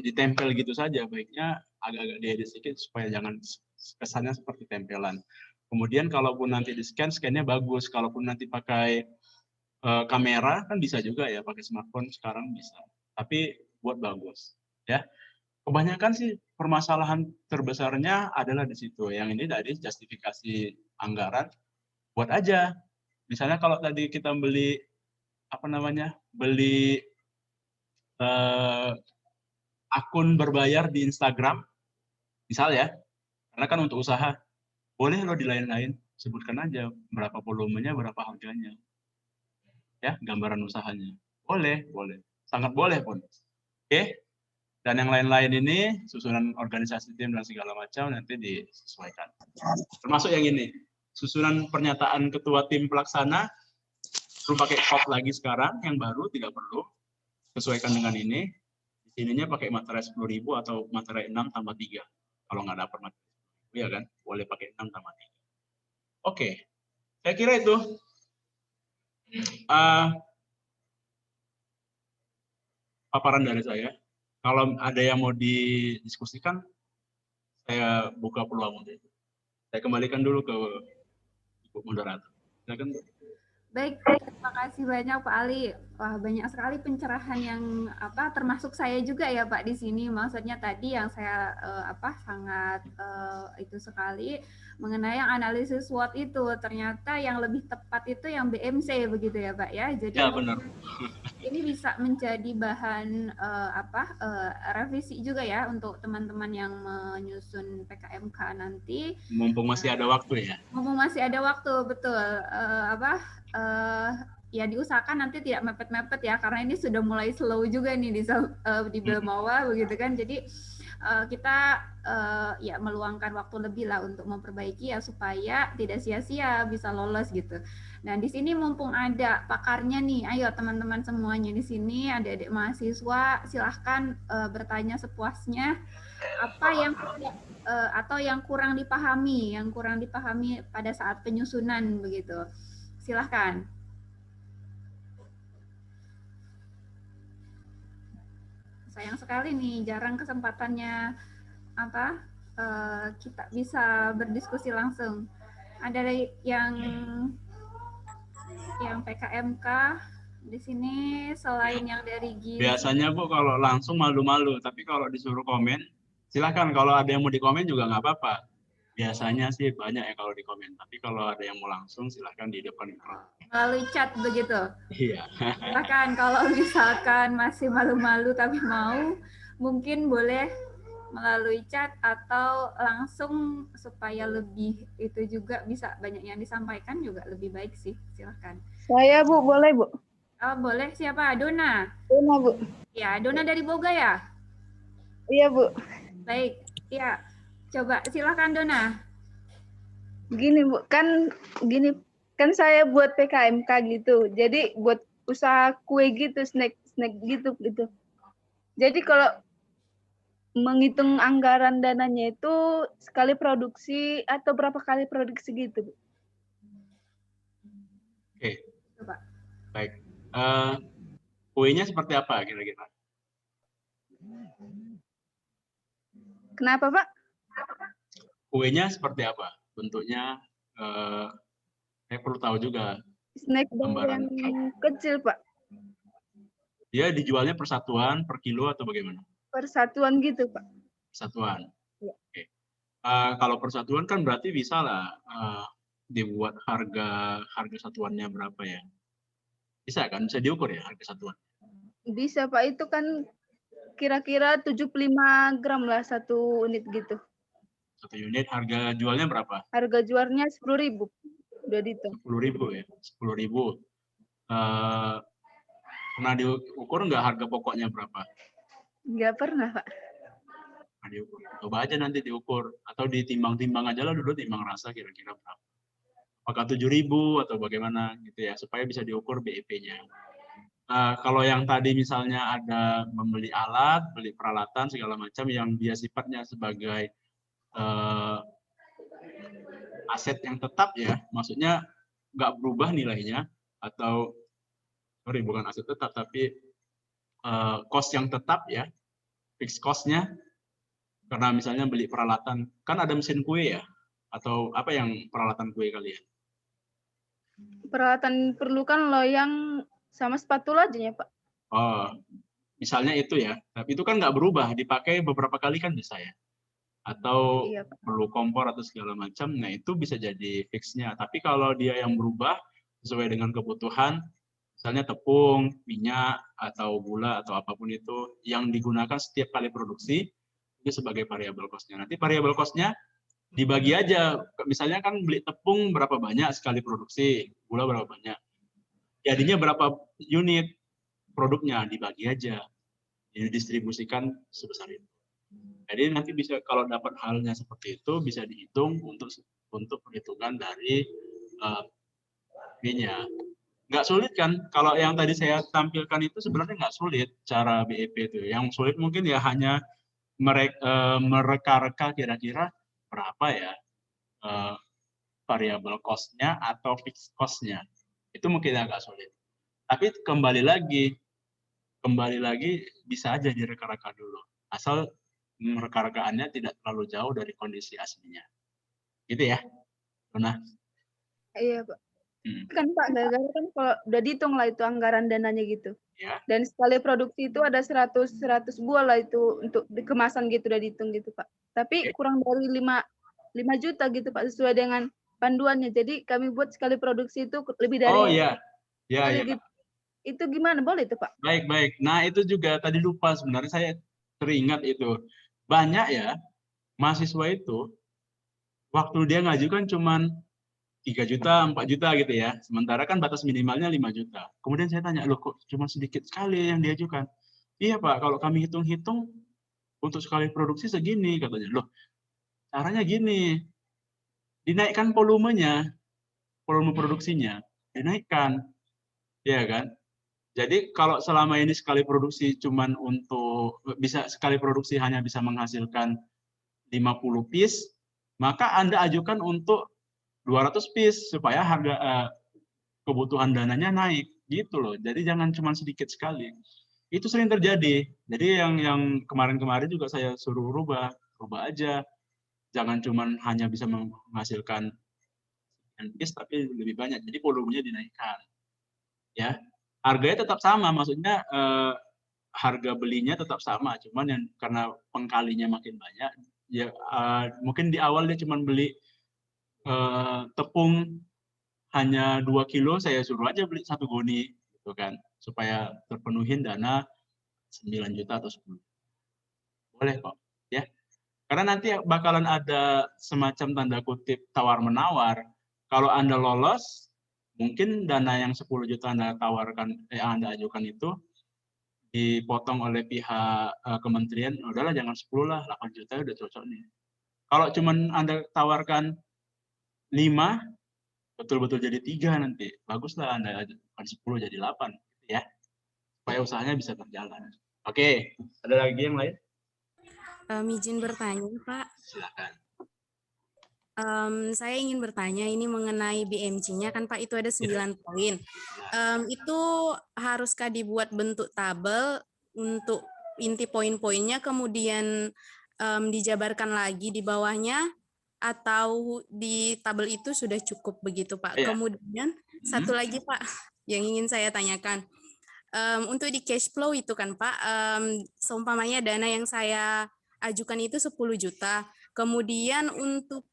ditempel gitu saja, baiknya agak-agak diedit sedikit supaya jangan kesannya seperti tempelan. Kemudian kalaupun nanti di scan, scan-nya bagus. Kalaupun nanti pakai kamera kan bisa juga ya, pakai smartphone sekarang bisa. Tapi buat bagus, ya. Kebanyakan sih permasalahan terbesarnya adalah di situ. Yang ini tadi justifikasi anggaran, buat aja. Misalnya kalau tadi kita beli apa namanya, beli akun berbayar di Instagram, misal ya, karena kan untuk usaha, boleh loh di lain-lain, sebutkan aja berapa volumenya, berapa harganya, ya, gambaran usahanya. Boleh, boleh, sangat boleh pun. Oke, dan yang lain-lain ini, susunan organisasi tim dan segala macam nanti disesuaikan. Termasuk yang ini, susunan pernyataan ketua tim pelaksana, perlu pakai cop lagi sekarang, yang baru tidak perlu, sesuaikan dengan ini. Ininya pakai materai 10.000 atau materai 6 tambah 3. Kalau nggak dapat materai 10.000 ya kan, boleh pakai 6 tambah 3. Oke, saya kira itu. Paparan dari saya. Kalau ada yang mau didiskusikan, saya buka peluang untuk itu. Saya kembalikan dulu ke Ibu Moderator. Silakan. Baik, terima kasih banyak Pak Ali. Wah, banyak sekali pencerahan yang termasuk saya juga ya Pak di sini. Maksudnya tadi yang saya sangat itu sekali mengenai yang analisis SWOT itu. Ternyata yang lebih tepat itu yang BMC begitu ya Pak ya. Jadi ya, benar. Ini bisa menjadi bahan revisi juga ya untuk teman-teman yang menyusun PKMK nanti. Mumpung masih ada waktu ya. Mumpung masih ada waktu, betul. Ya diusahakan nanti tidak mepet-mepet ya, karena ini sudah mulai slow juga nih di Belmawa begitu kan. Jadi kita ya meluangkan waktu lebih lah untuk memperbaiki ya supaya tidak sia-sia, bisa lolos gitu. Nah di sini mumpung ada pakarnya nih, ayo teman-teman semuanya di sini, adik-adik mahasiswa, silahkan bertanya sepuasnya apa yang atau yang kurang dipahami pada saat penyusunan begitu. Silahkan. Sayang sekali nih, jarang kesempatannya kita bisa berdiskusi langsung. Ada yang PKMK di sini selain yang dari gizi. Biasanya Bu kalau langsung malu-malu, tapi kalau disuruh komen, silakan. Kalau ada yang mau dikomen juga nggak apa-apa. Biasanya sih banyak ya kalau dikomen, tapi kalau ada yang mau langsung silahkan di depan mikrofon. Melalui chat begitu? Iya. Silahkan kalau misalkan masih malu-malu tapi mau, mungkin boleh melalui chat atau langsung supaya lebih itu juga bisa banyak yang disampaikan juga lebih baik sih. Silahkan. Saya Bu, boleh Bu? Oh, boleh. Siapa? Dona? Dona Bu. Ya, Dona dari Boga ya? Iya Bu. Baik, ya. Coba silakan Dona. Gini Bu, kan saya buat PKMK gitu. Jadi buat usaha kue gitu, snack gitu. Jadi kalau menghitung anggaran dananya itu sekali produksi atau berapa kali produksi gitu Bu? Oke. Coba. Baik. Kuenya seperti apa kira-kira? Kenapa Pak? Kuenya seperti apa? Bentuknya, saya perlu tahu juga. Snack yang kecil Pak. Dia dijualnya persatuan, per kilo atau bagaimana? Persatuan gitu Pak. Persatuan. Ya. Oke. Kalau persatuan kan berarti bisa lah dibuat harga satuannya berapa ya? Bisa kan? Bisa diukur ya harga satuan? Bisa Pak, itu kan kira-kira 75 gram lah satu unit gitu. Satu unit harga jualnya berapa? Harga jualnya 10.000. Udah dihitung. 10.000 ya? 10.000. Pernah diukur nggak harga pokoknya berapa? Nggak pernah Pak. Nah, diukur. Coba aja nanti diukur. Atau ditimbang-timbang aja lah dulu, timbang rasa kira-kira berapa. Apakah 7.000 atau bagaimana gitu ya, supaya bisa diukur BIP-nya. Kalau yang tadi misalnya ada membeli alat, beli peralatan segala macam yang dia sifatnya sebagai aset yang tetap ya, maksudnya nggak berubah nilainya atau sorry bukan aset tetap, tapi cost yang tetap ya, fixed cost-nya, karena misalnya beli peralatan, kan ada mesin kue ya, atau apa yang peralatan kue kalian? Peralatan perlukan loyang sama spatula aja ya Pak. Oh, misalnya itu ya, tapi itu kan nggak berubah, dipakai beberapa kali kan bisa ya. Atau Iya Pak. perlu kompor atau segala macam, nah itu bisa jadi fixnya. Tapi kalau dia yang berubah sesuai dengan kebutuhan, misalnya tepung, minyak, atau gula, atau apapun itu, yang digunakan setiap kali produksi, itu sebagai variable cost-nya. Nanti variable cost-nya dibagi aja, misalnya kan beli tepung berapa banyak sekali produksi, gula berapa banyak, jadinya berapa unit produknya, dibagi aja, didistribusikan sebesar itu. Jadi nanti bisa kalau dapat halnya seperti itu bisa dihitung untuk perhitungan dari B-nya. Nggak sulit kan? Kalau yang tadi saya tampilkan itu sebenarnya nggak sulit cara BEP itu. Yang sulit mungkin ya hanya mereka-reka kira-kira berapa ya variable cost-nya atau fixed cost-nya. Itu mungkin agak sulit. Tapi kembali lagi bisa aja direka-reka dulu. Asal reka-rekaannya tidak terlalu jauh dari kondisi aslinya. Gitu ya, Luna? Iya Pak. Kan Pak, gara-gara kan kalau udah dihitung lah itu anggaran dananya gitu. Ya. Dan sekali produksi itu ada 100 buah lah itu untuk kemasan gitu udah dihitung gitu Pak. Tapi kurang dari 5 juta gitu Pak sesuai dengan panduannya. Jadi kami buat sekali produksi itu lebih dari Oh iya. Ya, ya. gitu. Itu gimana boleh itu Pak? Baik. Nah, itu juga tadi lupa sebenarnya saya teringat itu. Banyak ya mahasiswa itu waktu dia ngajukan cuman 3 juta, 4 juta gitu ya. Sementara kan batas minimalnya 5 juta. Kemudian saya tanya, loh kok cuma sedikit sekali yang diajukan? Iya Pak, kalau kami hitung-hitung untuk sekali produksi segini, katanya. Loh, caranya gini, dinaikkan volumenya, volume produksinya, dinaikkan. Iya kan? Jadi kalau selama ini sekali produksi cuman bisa sekali produksi hanya bisa menghasilkan 50 piece, maka Anda ajukan untuk 200 piece supaya harga kebutuhan dananya naik gitu loh. Jadi jangan cuma sedikit sekali. Itu sering terjadi. Jadi yang kemarin-kemarin juga saya suruh rubah aja. Jangan cuma hanya bisa menghasilkan piece tapi lebih banyak. Jadi volumenya dinaikkan. Ya. Harganya tetap sama, maksudnya harga belinya tetap sama, cuman yang karena pengkalinya makin banyak, ya mungkin di awal dia cuma beli tepung hanya 2 kilo, saya suruh aja beli 1 goni, gitu kan, supaya terpenuhin dana 9 juta atau 10. Boleh kok, ya. Karena nanti bakalan ada semacam tanda kutip tawar-menawar. Kalau Anda lolos, mungkin dana yang 10 juta Anda tawarkan, Anda ajukan itu dipotong oleh pihak kementerian, udahlah jangan 10 lah, 8 juta udah cocok nih. Kalau cuman Anda tawarkan 5, betul-betul jadi 3 nanti. Baguslah Anda ajukan 10 jadi 8, ya. Supaya usahanya bisa berjalan. Oke, ada lagi yang lain? Izin bertanya, Pak. Silakan. Saya ingin bertanya ini mengenai BMC-nya kan Pak, itu ada 9 poin. Itu haruskah dibuat bentuk tabel untuk inti poin-poinnya kemudian dijabarkan lagi di bawahnya atau di tabel itu sudah cukup begitu Pak? Ya. Kemudian satu lagi Pak yang ingin saya tanyakan. Untuk di cash flow itu kan Pak, seumpamanya dana yang saya ajukan itu 10 juta. Kemudian untuk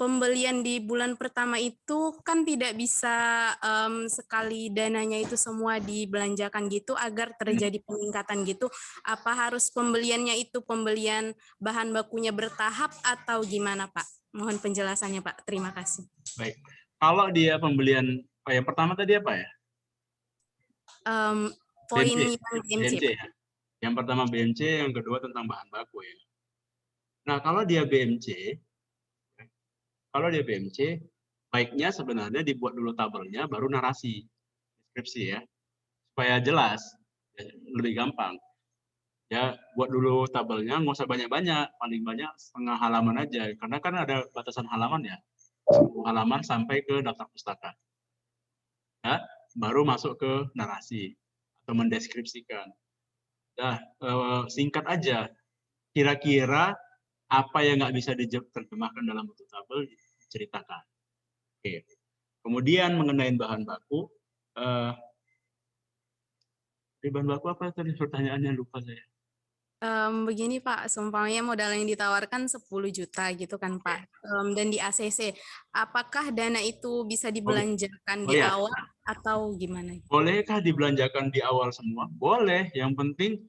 pembelian di bulan pertama itu kan tidak bisa sekali dananya itu semua dibelanjakan gitu agar terjadi peningkatan gitu. Apa harus pembeliannya itu pembelian bahan bakunya bertahap atau gimana Pak? Mohon penjelasannya Pak. Terima kasih. Baik. Kalau dia pembelian, yang pertama tadi apa ya? Poin BMC, yang BMC Pak. ya. Yang pertama BMC, yang kedua tentang bahan baku ya. Nah, kalau dia BMC, baiknya sebenarnya dibuat dulu tabelnya, baru narasi, deskripsi ya, supaya jelas, ya, lebih gampang. Ya, buat dulu tabelnya, nggak usah banyak-banyak, paling banyak setengah halaman aja, karena kan ada batasan halaman ya, halaman sampai ke daftar pustaka. Ya, baru masuk ke narasi atau mendeskripsikan. Nah, singkat aja, kira-kira apa yang nggak bisa diterjemahkan dalam bentuk tabel, ceritakan. Oke. Kemudian mengenai bahan baku, bahan baku apa tadi pertanyaannya, lupa saya. Begini Pak, seumpamanya modal yang ditawarkan 10 juta gitu kan Pak, dan di ACC, apakah dana itu bisa dibelanjakan di awal atau gimana? Bolehkah dibelanjakan di awal semua? Boleh, yang penting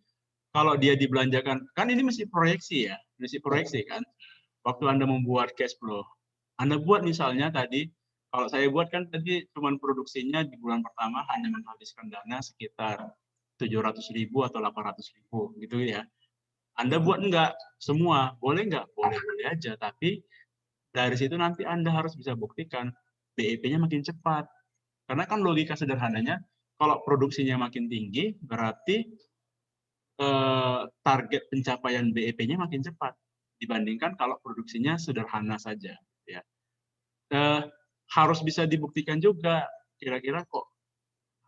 kalau dia dibelanjakan, kan ini mesti proyeksi ya, mesti proyeksi kan. Waktu Anda membuat cash flow, Anda buat misalnya tadi, kalau saya buat kan tadi cuma produksinya di bulan pertama hanya menghabiskan dana sekitar 700.000 atau 800.000 gitu ya. Anda buat enggak semua, boleh enggak? Boleh-boleh aja, tapi dari situ nanti Anda harus bisa buktikan BEP-nya makin cepat. Karena kan logika sederhananya, kalau produksinya makin tinggi, berarti target pencapaian BEP-nya makin cepat dibandingkan kalau produksinya sederhana saja. Ya. Harus bisa dibuktikan juga, kira-kira kok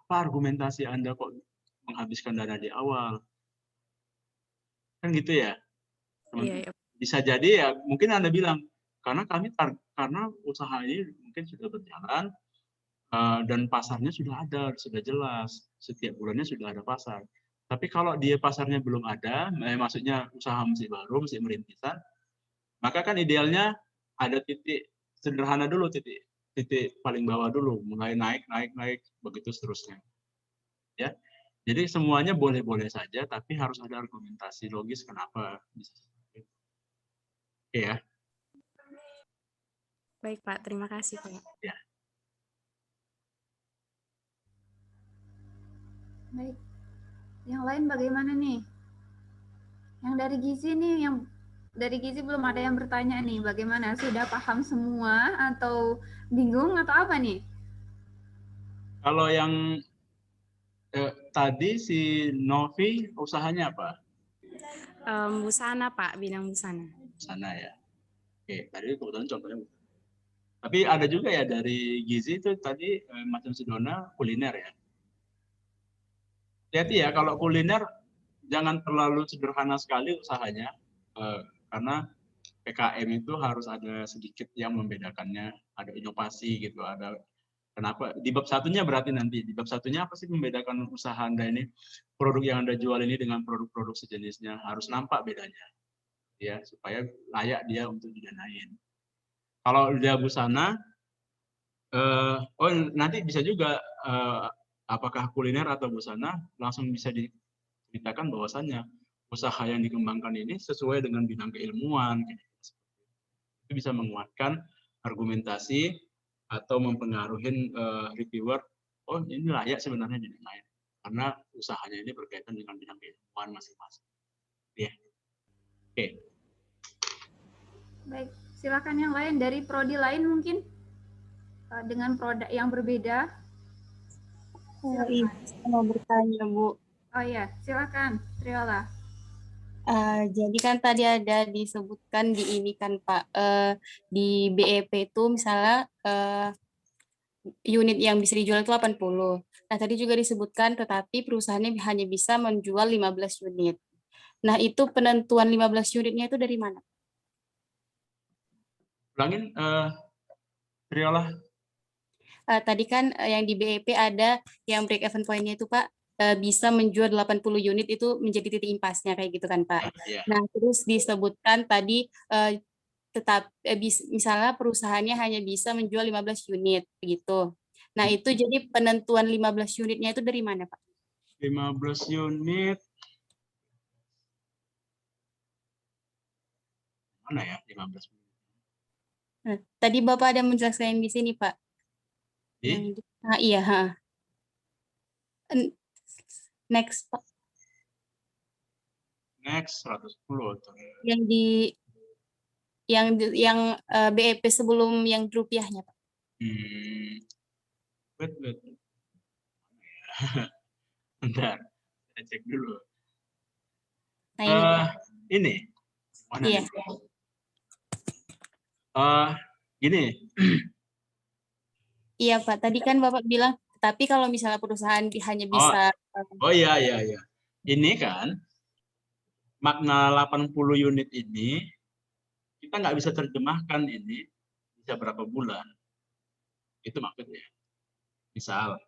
apa argumentasi Anda kok menghabiskan dana di awal? Kan gitu ya. Iya. Bisa jadi ya mungkin Anda bilang karena karena usaha ini mungkin sudah berjalan dan pasarnya sudah ada, sudah jelas, setiap bulannya sudah ada pasar. Tapi kalau dia pasarnya belum ada, maksudnya usaha masih baru, masih merintisan, maka kan idealnya ada titik sederhana dulu, titik paling bawah dulu, mulai naik begitu seterusnya. Ya. Jadi semuanya boleh-boleh saja, tapi harus ada argumentasi logis kenapa bisa seperti itu. Oke ya. Baik Pak, terima kasih Pak. Ya. Baik. Yang lain bagaimana nih? Yang dari Gizi nih, yang dari Gizi belum ada yang bertanya nih. Bagaimana? Sudah paham semua atau bingung atau apa nih? Kalau yang tadi si Novi usahanya apa? Busana Pak, bidang busana. Busana ya. Oke, tadi kebetulan contohnya. Tapi ada juga ya dari Gizi itu tadi macam Sedona kuliner ya. Hati-hati ya kalau kuliner jangan terlalu sederhana sekali usahanya karena PKM itu harus ada sedikit yang membedakannya, ada inovasi gitu, ada kenapa di bab satunya berarti nanti di bab satunya apa sih membedakan usaha Anda ini, produk yang Anda jual ini dengan produk-produk sejenisnya harus nampak bedanya ya supaya layak dia untuk didanain. Kalau dia busana nanti bisa juga apakah kuliner atau busana langsung bisa diceritakan bahwasannya usaha yang dikembangkan ini sesuai dengan bidang keilmuan. Itu bisa menguatkan argumentasi atau mempengaruhi reviewer, oh ini layak sebenarnya dinilai karena usahanya ini berkaitan dengan bidang keilmuan masing-masing. Ya. Oke. Baik, silakan yang lain dari prodi lain mungkin dengan produk yang berbeda. Iya, saya mau bertanya Bu. Oh ya, silakan Triola. Jadi kan tadi ada disebutkan di ini kan Pak, di BEP itu misalnya unit yang bisa dijual itu 80. Nah tadi juga disebutkan tetapi perusahaannya hanya bisa menjual 15 unit. Nah itu penentuan 15 unitnya itu dari mana? Ulangin Triola. Tadi kan yang di BEP ada yang break even point-nya itu Pak, bisa menjual 80 unit itu menjadi titik impasnya kayak gitu kan Pak. Yeah. Nah terus disebutkan tadi misalnya perusahaannya hanya bisa menjual 15 unit begitu. Nah itu jadi penentuan 15 unitnya itu dari mana Pak? 15 unit mana ya 15 unit? Nah, tadi Bapak ada menjelaskan di sini Pak. Nah, iya. Next Pak. Next 110. Yang BEP sebelum yang rupiahnya Pak. Wait. Bentar, saya cek dulu. Nah, ini. Mana iya. Gini. Iya Pak, tadi kan Bapak bilang Tapi kalau misalnya perusahaan hanya Oh, bisa oh iya. Ini kan makna 80 unit ini kita nggak bisa terjemahkan ini bisa berapa bulan. Itu maksudnya. Misalkan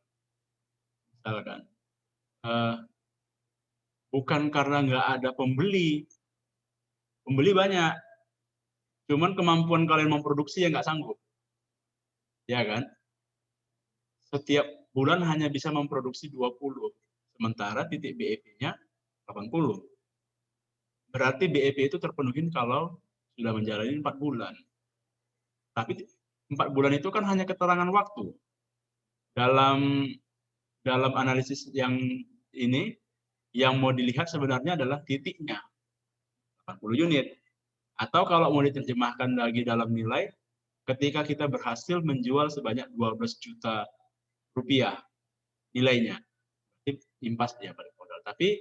bukan karena nggak ada pembeli. Pembeli banyak. Cuman kemampuan kalian memproduksi yang nggak sanggup. Ya kan? Setiap bulan hanya bisa memproduksi 20. Sementara titik BEP-nya 80. Berarti BEP itu terpenuhi kalau sudah menjalani 4 bulan. Tapi 4 bulan itu kan hanya keterangan waktu. Dalam analisis yang ini, yang mau dilihat sebenarnya adalah titiknya, 80 unit. Atau kalau mau diterjemahkan lagi dalam nilai, ketika kita berhasil menjual sebanyak 12 juta rupiah nilainya. Impas dia balik modal. Tapi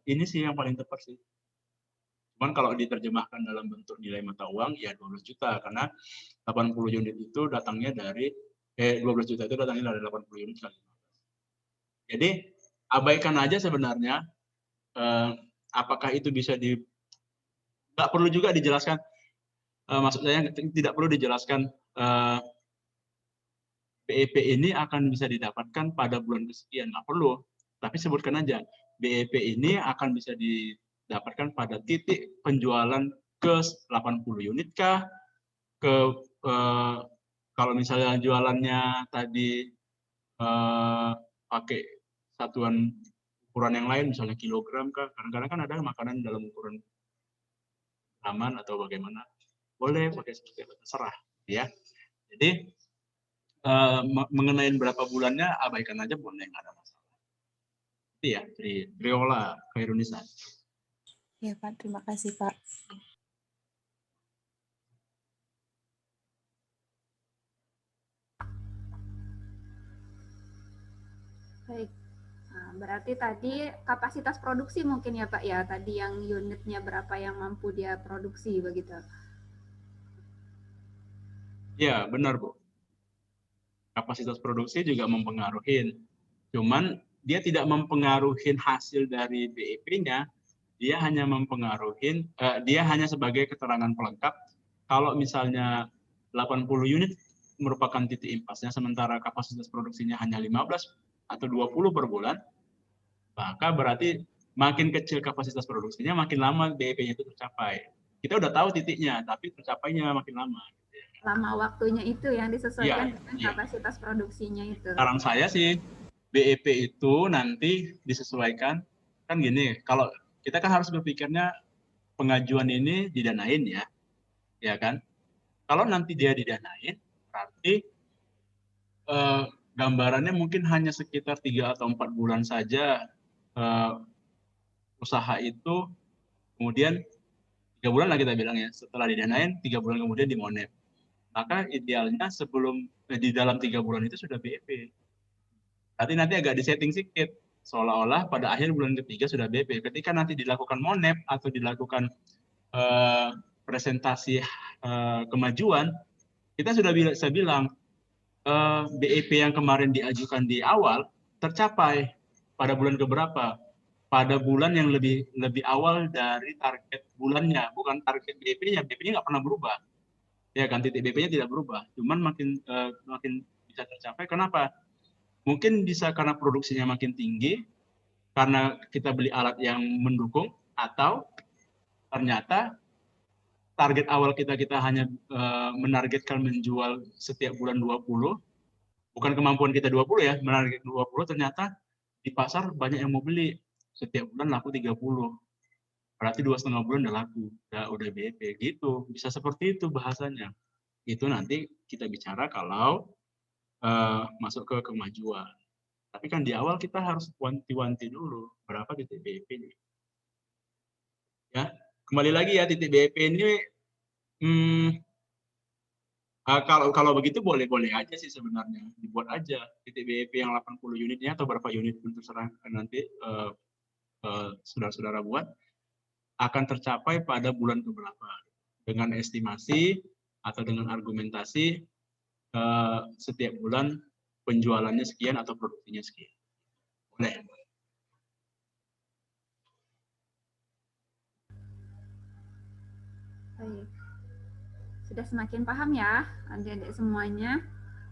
ini sih yang paling tepat sih. Cuman kalau diterjemahkan dalam bentuk nilai mata uang, ya 12 juta. Karena 80 unit itu datangnya dari, 12 juta itu datangnya dari 80 unit kali 15. Jadi, abaikan aja sebenarnya, apakah itu bisa nggak perlu juga dijelaskan, maksud saya tidak perlu dijelaskan BEP ini akan bisa didapatkan pada bulan kesekian, nggak perlu. Tapi sebutkan aja, BEP ini akan bisa didapatkan pada titik penjualan ke 80 unit kah, kalau misalnya jualannya tadi pakai satuan ukuran yang lain, misalnya kilogram kah, kadang-kadang kan ada makanan dalam ukuran graman atau bagaimana, boleh pakai seperti itu, terserah ya. Jadi mengenai berapa bulannya abaikan aja, boleh, nggak ada masalah. Itu ya, Triola Khairunisan. ya Pak, terima kasih Pak. Baik. Nah, berarti tadi kapasitas produksi mungkin ya Pak ya, tadi yang unitnya berapa yang mampu dia produksi begitu. Ya, benar Bu. Kapasitas produksi juga mempengaruhi. Cuman dia tidak mempengaruhi hasil dari BEP-nya, dia hanya mempengaruhi, dia hanya sebagai keterangan pelengkap. Kalau misalnya 80 unit merupakan titik impasnya, sementara kapasitas produksinya hanya 15 atau 20 per bulan, maka berarti makin kecil kapasitas produksinya, makin lama BEP-nya itu tercapai. Kita udah tahu titiknya, tapi tercapainya makin lama. Lama waktunya itu yang disesuaikan dengan kapasitas produksinya itu. Saran saya sih, BEP itu nanti disesuaikan, kan gini, kalau kita kan harus berpikirnya pengajuan ini didanain ya kan? Kalau nanti dia didanain, berarti gambarannya mungkin hanya sekitar 3 atau 4 bulan saja usaha itu, kemudian 3 bulan lah kita bilang ya, setelah didanain 3 bulan kemudian dimonep. Maka idealnya sebelum di dalam 3 bulan itu sudah BEP. Nanti agak disetting sedikit, seolah-olah pada akhir bulan ketiga sudah BEP. Ketika nanti dilakukan monep atau dilakukan presentasi kemajuan, kita sudah bisa bilang BEP yang kemarin diajukan di awal tercapai pada bulan keberapa? Pada bulan yang lebih awal dari target bulannya, bukan target BEP-nya. BEP-nya nggak pernah berubah. Ya kan, titik BP-nya tidak berubah, cuman makin bisa tercapai. Kenapa? Mungkin bisa karena produksinya makin tinggi, karena kita beli alat yang mendukung, atau ternyata target awal kita hanya menargetkan menjual setiap bulan 20, bukan kemampuan kita 20 ya, menarget 20, ternyata di pasar banyak yang mau beli, setiap bulan laku 30. Berarti 2,5 bulan udah laku, udah BP gitu. Bisa seperti itu bahasanya. Itu nanti kita bicara kalau masuk ke kemajuan. Tapi kan di awal kita harus wanti-wanti dulu berapa titik BEP-nya. Ya, kembali lagi ya, titik BEP ini kalau begitu boleh-boleh aja sih sebenarnya, dibuat aja titik BEP yang 80 unitnya atau berapa unit pun terserah nanti saudara-saudara buat, akan tercapai pada bulan keberapa dengan estimasi atau dengan argumentasi setiap bulan penjualannya sekian atau produksinya sekian. Boleh. Baik. Sudah semakin paham ya adik-adik semuanya.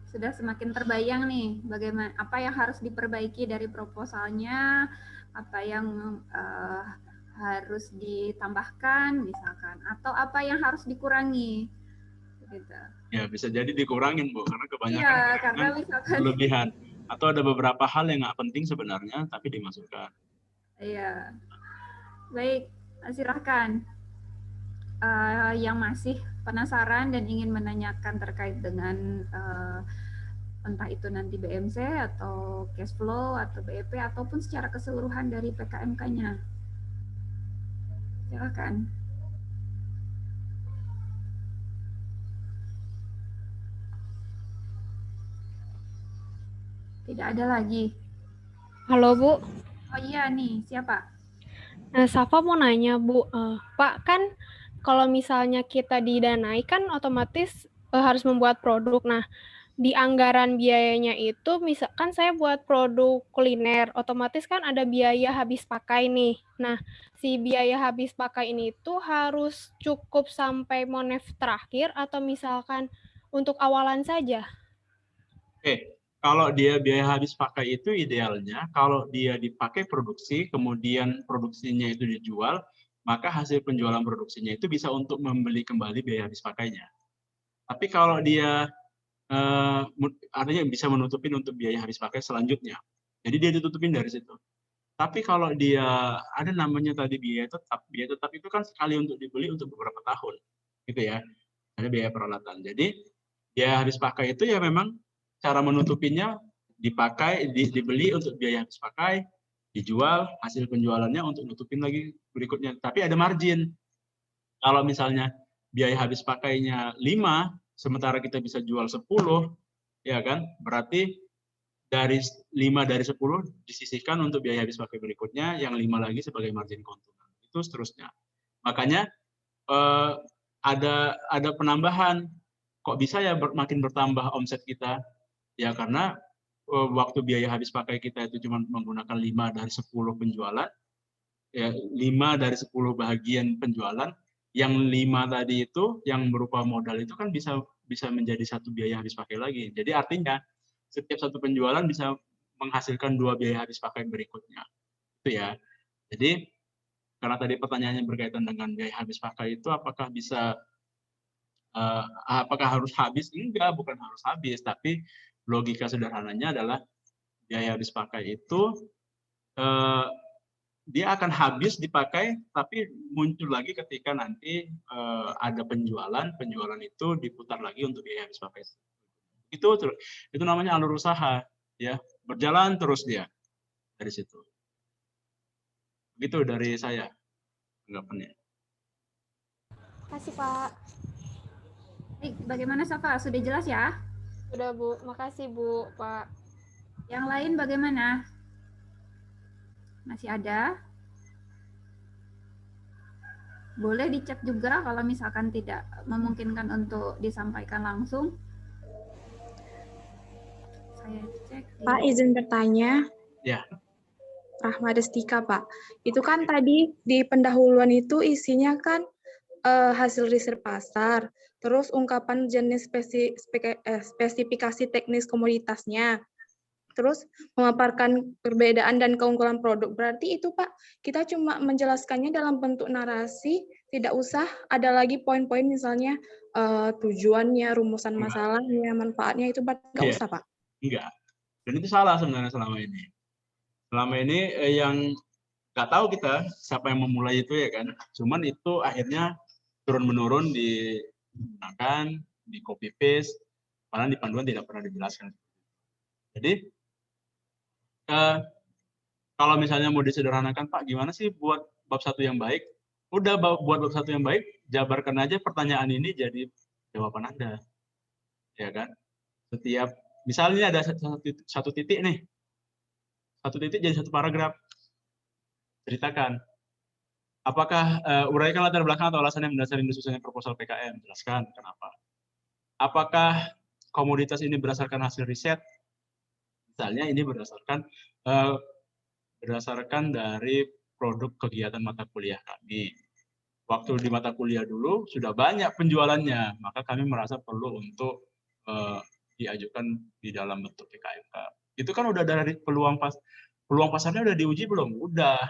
Sudah semakin terbayang nih bagaimana apa yang harus diperbaiki dari proposalnya, apa yang harus ditambahkan misalkan, atau apa yang harus dikurangi. Gitu. Ya bisa jadi dikurangin Bu, karena kebanyakan Iya, karena misalkan kelebihan. Atau ada beberapa hal yang nggak penting sebenarnya tapi dimasukkan. Iya. Baik, silahkan. Yang masih penasaran dan ingin menanyakan terkait dengan entah itu nanti BMC atau cash flow atau BEP ataupun secara keseluruhan dari PKMK-nya. Silakan. Tidak ada lagi. Halo Bu, Oh iya nih, siapa? Safa mau nanya Bu, Pak kan kalau misalnya kita didanai kan otomatis harus membuat produk. Nah, di anggaran biayanya itu misalkan saya buat produk kuliner, otomatis kan ada biaya habis pakai nih. Nah, si biaya habis pakai ini tuh harus cukup sampai monef terakhir atau misalkan untuk awalan saja? Oke, kalau dia biaya habis pakai itu idealnya kalau dia dipakai produksi, kemudian produksinya itu dijual, maka hasil penjualan produksinya itu bisa untuk membeli kembali biaya habis pakainya. Tapi kalau dia artinya bisa menutupin untuk biaya habis pakai selanjutnya. Jadi dia ditutupin dari situ. Tapi kalau dia ada namanya tadi biaya tetap itu kan sekali untuk dibeli untuk beberapa tahun, gitu ya. Ada biaya peralatan. Jadi biaya habis pakai itu ya memang cara menutupinya dibeli untuk biaya habis pakai, dijual, hasil penjualannya untuk nutupin lagi berikutnya. Tapi ada margin. Kalau misalnya biaya habis pakainya 5, sementara kita bisa jual 10, ya kan? Berarti dari 5 dari 10 disisihkan untuk biaya habis pakai berikutnya, yang 5 lagi sebagai margin keuntungan. Itu seterusnya. Makanya ada penambahan. Kok bisa ya makin bertambah omset kita? Ya karena waktu biaya habis pakai kita itu cuma menggunakan 5 dari 10 penjualan, ya 5 dari 10 bagian penjualan, yang 5 tadi itu yang berupa modal itu kan bisa menjadi satu biaya habis pakai lagi. Jadi artinya setiap satu penjualan bisa menghasilkan 2 biaya habis pakai berikutnya. Itu ya. Jadi karena tadi pertanyaannya berkaitan dengan biaya habis pakai itu apakah harus habis? Enggak, bukan harus habis, tapi logika sederhananya adalah biaya habis pakai itu dia akan habis dipakai, tapi muncul lagi ketika nanti ada penjualan itu diputar lagi untuk biaya habis pakai. Itu namanya alur usaha, ya berjalan terus dia dari situ. Begitu dari saya anggapannya. Terima kasih Pak. Baik, bagaimana Safa? Sudah jelas ya? Sudah Bu, makasih Bu, Pak. Yang lain bagaimana? Masih ada? Boleh dicek juga kalau misalkan tidak memungkinkan untuk disampaikan langsung. Saya cek. Pak, izin bertanya. Ya. Rahma Destika, Pak. Itu kan tadi di pendahuluan itu isinya kan hasil riset pasar, terus ungkapan jenis spesifikasi teknis komoditasnya, terus memaparkan perbedaan dan keunggulan produk. Berarti itu Pak, kita cuma menjelaskannya dalam bentuk narasi, tidak usah ada lagi poin-poin misalnya tujuannya, rumusan masalahnya, manfaatnya, itu nggak usah Pak? Enggak. Dan itu salah sebenarnya selama ini. Selama ini yang nggak tahu kita siapa yang memulai itu ya kan. Cuman itu akhirnya turun-menurun digunakan, di copy paste, padahal di panduan tidak pernah dijelaskan. Jadi kalau misalnya mau disederhanakan, Pak, gimana sih buat bab 1 yang baik? Udah buat bab 1 yang baik, jabarkan aja pertanyaan ini jadi jawaban Anda. Ya kan? Setiap misalnya ada satu titik nih. Satu titik jadi satu paragraf. Ceritakan. Apakah uraikan latar belakang atau alasan yang mendasari disusunnya proposal PKM? Jelaskan kenapa. Apakah komoditas ini berdasarkan hasil riset? Misalnya ini berdasarkan dari produk kegiatan mata kuliah kami. Waktu di mata kuliah dulu sudah banyak penjualannya, maka kami merasa perlu untuk diajukan di dalam bentuk PKMK. Itu kan udah dari peluang pasarnya udah diuji belum? Udah,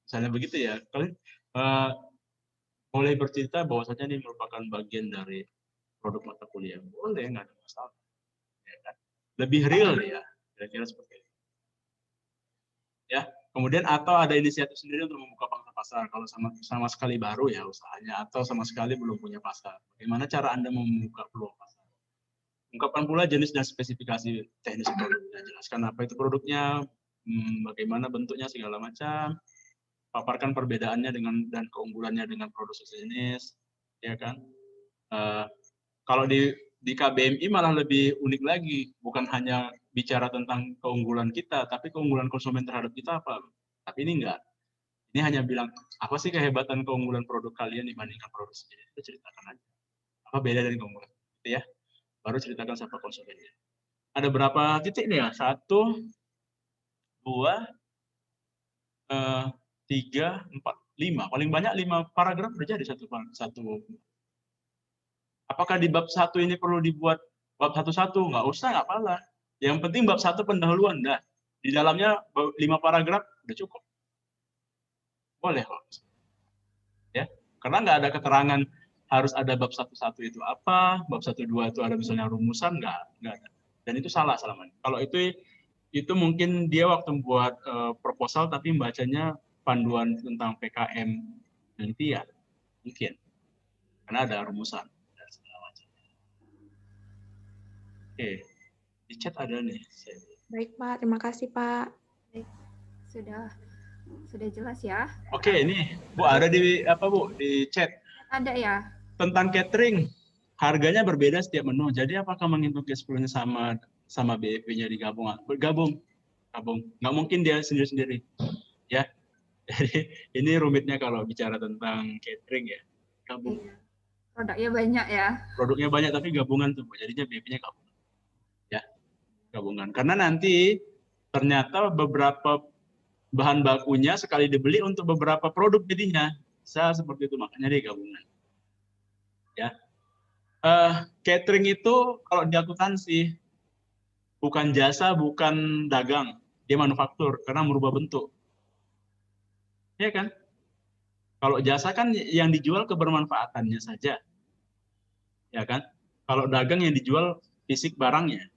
misalnya begitu ya. Kalian mulai bercerita bahwasanya ini merupakan bagian dari produk mata kuliah, boleh, nggak ada masalah. Ya kan? Lebih real ya, kira-kira seperti itu. Ya, kemudian atau ada inisiatif sendiri untuk membuka pangsa pasar kalau sama sekali baru ya usahanya atau sama sekali belum punya pasar. Bagaimana cara Anda membuka peluang pasar? Ungkapkan pula jenis dan spesifikasi teknis produknya. Jelaskan apa itu produknya, bagaimana bentuknya segala macam. Paparkan perbedaannya dan keunggulannya dengan produk sejenis, ya kan? Kalau di KBMI malah lebih unik lagi, bukan hanya bicara tentang keunggulan kita, tapi keunggulan konsumen terhadap kita apa? Tapi ini enggak. Ini hanya bilang, apa sih kehebatan keunggulan produk kalian dibandingkan produk sejenis? Itu ceritakan aja. Apa beda dari keunggulan? Gitu ya. Baru ceritakan siapa konsumennya. Ada berapa titik nih ya? 1, 2, 3, 4, 5. Paling banyak 5 paragraf udah jadi satu. Apakah di bab 1 ini perlu dibuat bab 1-1? Nggak usah, nggak apa-apa. Yang penting bab 1 pendahuluan, dah. Di dalamnya 5 paragraf udah cukup. Boleh kok. Ya, karena nggak ada keterangan harus ada bab 1-1 itu apa, bab 1-2 itu ada misalnya rumusan, nggak ada. Dan itu salah selama ini. Kalau itu mungkin dia waktu membuat proposal tapi membacanya panduan tentang PKM penelitian. Mungkin. Karena ada rumusan. Dan segala macam. Oke. Di chat ada nih. Baik Pak, terima kasih Pak. Baik. Sudah jelas ya. Oke, ini Bu ada di apa Bu di chat. Ada ya. Tentang catering, harganya berbeda setiap menu. Jadi apakah menghitung cash flow-nya sama BEP-nya digabung? Bergabung. Nggak mungkin dia sendiri-sendiri. Ya. Jadi ini rumitnya kalau bicara tentang catering ya. Gabung. Produknya banyak ya. Produknya banyak tapi gabungan tuh. Jadinya BEP-nya gabungan. Ya. Gabungan. Karena nanti ternyata beberapa bahan bakunya sekali dibeli untuk beberapa produk jadinya. Bisa seperti itu, makanya dia gabungan. Ya. Catering itu kalau di akuntansi bukan jasa, bukan dagang, dia manufaktur karena merubah bentuk. Ya kan? Kalau jasa kan yang dijual kebermanfaatannya saja. Ya kan? Kalau dagang yang dijual fisik barangnya.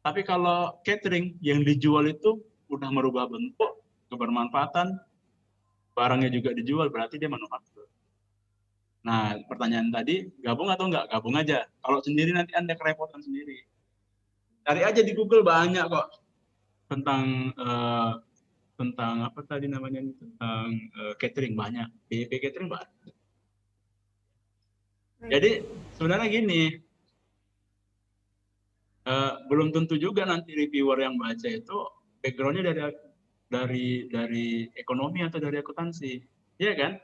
Tapi kalau catering yang dijual itu udah merubah bentuk, kebermanfaatan, barangnya juga dijual, berarti dia manufaktur. Nah, pertanyaan tadi, gabung atau enggak? Gabung aja. Kalau sendiri nanti Anda kerepotan sendiri. Cari aja di Google banyak kok tentang apa tadi namanya, tentang catering banyak. BEP catering banyak. Jadi sebenarnya gini, belum tentu juga nanti reviewer yang baca itu background-nya dari ekonomi atau dari akuntansi, ya kan?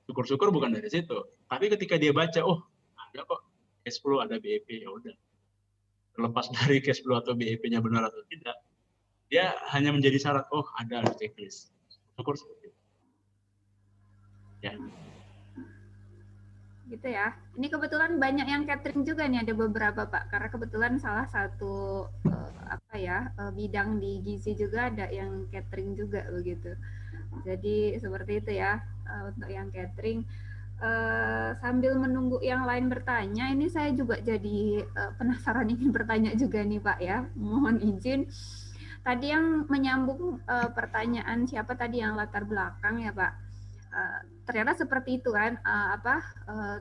Syukur-syukur bukan dari situ. Tapi ketika dia baca, oh ada kok cash flow, ada BEP, ya udah. Terlepas dari cash flow atau BEP-nya benar atau tidak, dia hanya menjadi syarat, oh ada checklist. Syukur seperti itu. Ya. Gitu ya. Ini kebetulan banyak yang catering juga nih, ada beberapa Pak. Karena kebetulan salah satu bidang di gizi juga ada yang catering juga begitu. Jadi seperti itu ya untuk yang catering. Sambil menunggu yang lain bertanya, ini saya juga jadi penasaran ingin bertanya juga nih Pak ya. Mohon izin. Tadi yang menyambung pertanyaan siapa tadi yang latar belakang ya Pak. Ternyata seperti itu kan,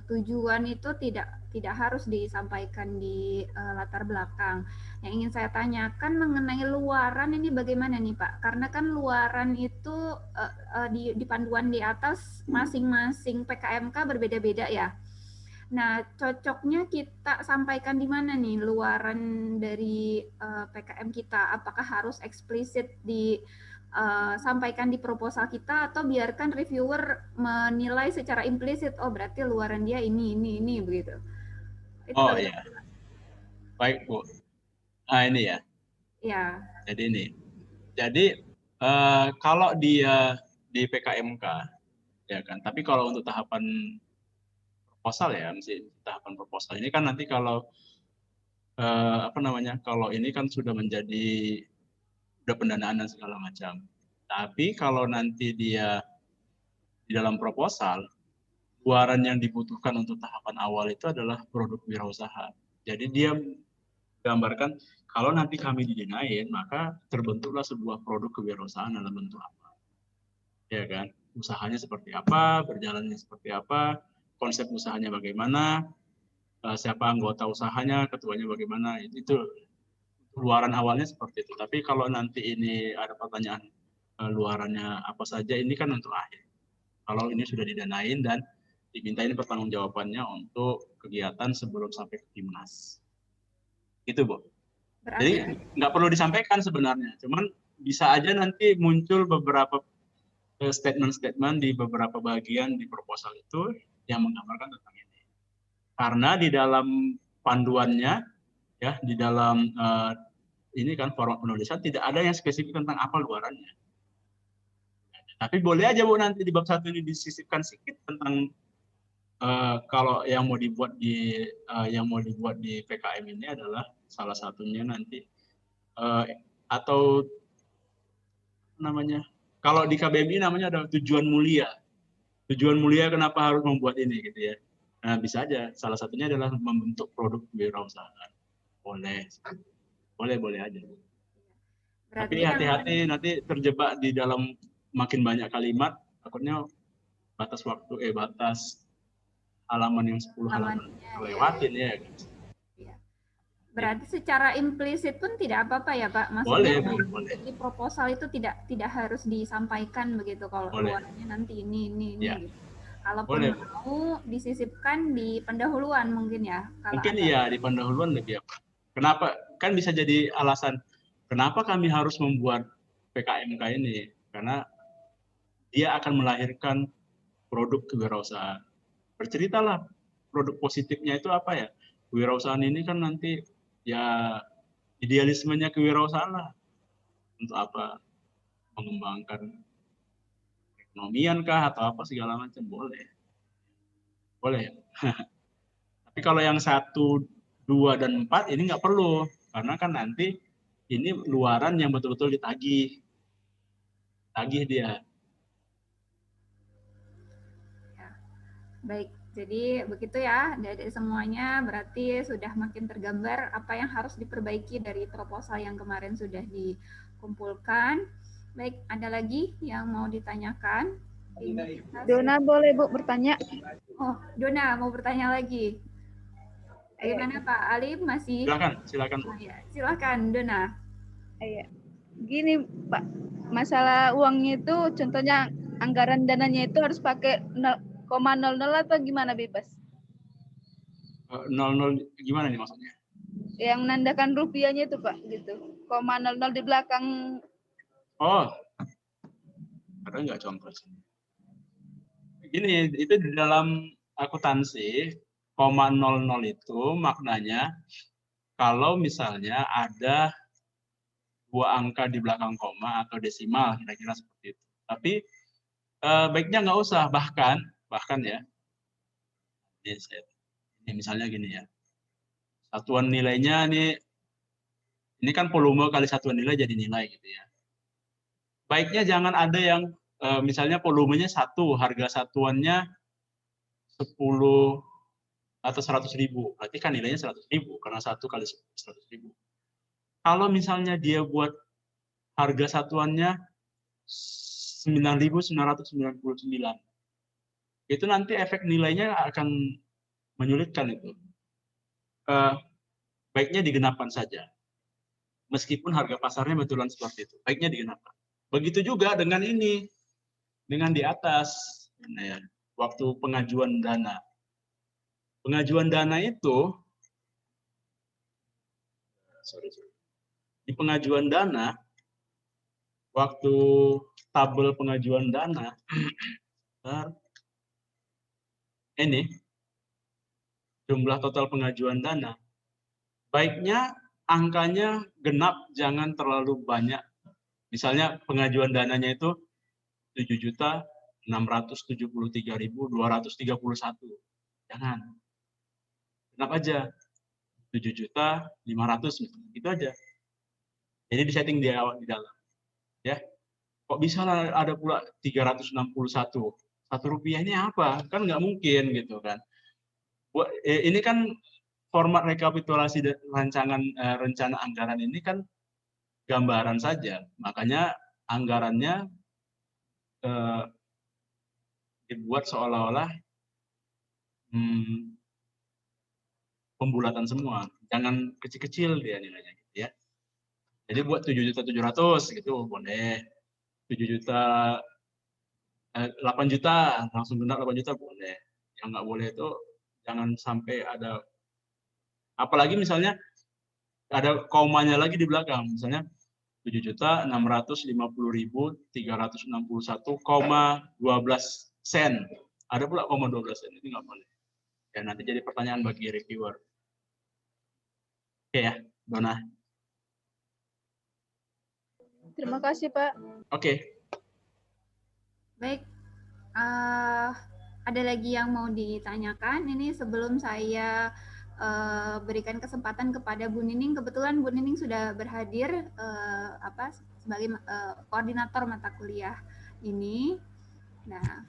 tujuan itu tidak harus disampaikan di latar belakang. Yang ingin saya tanyakan mengenai luaran ini bagaimana nih Pak? Karena kan luaran itu di panduan di atas masing-masing PKMK berbeda-beda ya. Nah, cocoknya kita sampaikan di mana nih luaran dari PKM kita? Apakah harus eksplisit sampaikan di proposal kita atau biarkan reviewer menilai secara implisit, oh berarti luaran dia ini begitu. Itu iya. Baik Bu. Nah ini ya. Ya, Jadi ini. Jadi kalau dia di PKMK ya kan, tapi kalau untuk tahapan proposal ya, mesti tahapan proposal ini kan nanti kalau apa namanya? Kalau ini kan sudah menjadi udah pendanaan dan segala macam. Tapi kalau nanti dia di dalam proposal, luaran yang dibutuhkan untuk tahapan awal itu adalah produk wirausaha. Jadi dia gambarkan kalau nanti kami didenain, maka terbentuklah sebuah produk kewirausahaan dalam bentuk apa, ya kan? Usahanya seperti apa, berjalannya seperti apa, konsep usahanya bagaimana, siapa anggota usahanya, ketuanya bagaimana, itu luaran awalnya seperti itu. Tapi kalau nanti ini ada pertanyaan luarannya apa saja, ini kan untuk akhir. Kalau ini sudah didanain dan dimintain pertanggungjawabannya untuk kegiatan sebelum sampai ke Timnas. Itu, Bu. berarti Jadi nggak perlu disampaikan sebenarnya, cuman bisa aja nanti muncul beberapa statement-statement di beberapa bagian di proposal itu yang menggambarkan tentang ini. Karena di dalam panduannya, ya di dalam ini kan format penulisan tidak ada yang spesifik tentang apa luarannya. Tapi boleh aja Bu nanti di bab 1 ini disisipkan sedikit tentang kalau yang mau dibuat di PKM ini adalah salah satunya nanti atau namanya, kalau di KBMI namanya ada tujuan mulia. Tujuan mulia kenapa harus membuat ini gitu ya. Nah, bisa aja salah satunya adalah membentuk produk wirausahaan. Boleh. Boleh aja. berarti Tapi hati-hati nanti terjebak di dalam makin banyak kalimat, takutnya batas halaman yang 10 halaman lewatin ya. Berarti secara implisit pun tidak apa-apa ya Pak? Maksudnya boleh. di proposal itu tidak harus disampaikan begitu kalau luarnya nanti ini ya. gitu. Kalaupun mau disisipkan di pendahuluan mungkin ya. Mungkin iya di pendahuluan lebih apa? Kenapa? Kan bisa jadi alasan kenapa kami harus membuat PKMK ini? Karena dia akan melahirkan produk kewirausahaan. Berceritalah produk positifnya itu apa ya? Kewirausahaan ini kan nanti ya idealismenya kewirausahaan lah. Untuk apa? Mengembangkan ekonomian kah atau apa segala macam, boleh. Tapi kalau yang 1, 2, dan 4 ini nggak perlu. Karena kan nanti ini luaran yang betul-betul ditagih. Tagih dia. Ya. Baik, jadi begitu ya dari semuanya, berarti sudah makin tergambar apa yang harus diperbaiki dari proposal yang kemarin sudah dikumpulkan. Baik, ada lagi yang mau ditanyakan? Dona boleh Bu bertanya? Oh, Dona mau bertanya lagi. Gimana Pak Ali masih? Silakan. Oh, ya. Silakan Dona. Iya. Gini Pak, masalah uangnya itu contohnya anggaran dananya itu harus pakai 0,00 atau gimana bebas? 00 gimana nih maksudnya? Yang menandakan rupiahnya itu Pak, gitu. 0,00 di belakang. Oh, ada nggak contoh? Gini, itu di dalam akuntansi, 0,00 itu maknanya kalau misalnya ada 2 angka di belakang koma atau desimal, kira-kira seperti itu. Tapi baiknya nggak usah, bahkan ya, ini misalnya gini ya, satuan nilainya ini kan volume kali satuan nilai jadi nilai gitu ya. Baiknya jangan ada yang misalnya volumenya 1, harga satuannya 10 atau 100.000, berarti kan nilainya 100.000 karena 1 kali 100.000. Kalau misalnya dia buat harga satuannya 9.999, itu nanti efek nilainya akan menyulitkan itu. Baiknya digenapkan saja. Meskipun harga pasarnya betulan seperti itu, baiknya digenapkan. Begitu juga dengan ini, dengan di atas, ya, waktu pengajuan dana. Pengajuan dana itu, di pengajuan dana, waktu tabel pengajuan dana, ini jumlah total pengajuan dana, baiknya angkanya genap, jangan terlalu banyak. Misalnya pengajuan dananya itu 7.673.231. Jangan. Genap aja. 7.500.000, itu aja. Jadi disetting di awal di dalam. Ya. Kok bisa ada pula 361? Rp1 ini apa? Kan nggak mungkin gitu kan. Ini kan format rekapitulasi rencana anggaran ini kan gambaran saja. Makanya anggarannya dibuat seolah-olah pembulatan semua. Jangan kecil-kecil dia nilainya gitu ya. Jadi buat 7.700.000 gitu boleh. 8 juta langsung genap 8 juta boleh. Yang nggak boleh itu jangan sampai ada, apalagi misalnya ada komanya lagi di belakang, misalnya 7.650.361,12 sen. Ada pula 12 sen, itu nggak boleh. Ya nanti jadi pertanyaan bagi reviewer. Oke ya, Dona. Terima kasih, Pak. Oke. Baik, ada lagi yang mau ditanyakan? Ini sebelum saya berikan kesempatan kepada Bu Nining. Kebetulan Bu Nining sudah berhadir sebagai koordinator mata kuliah ini. Nah,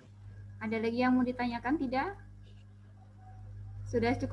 ada lagi yang mau ditanyakan tidak? Sudah cukup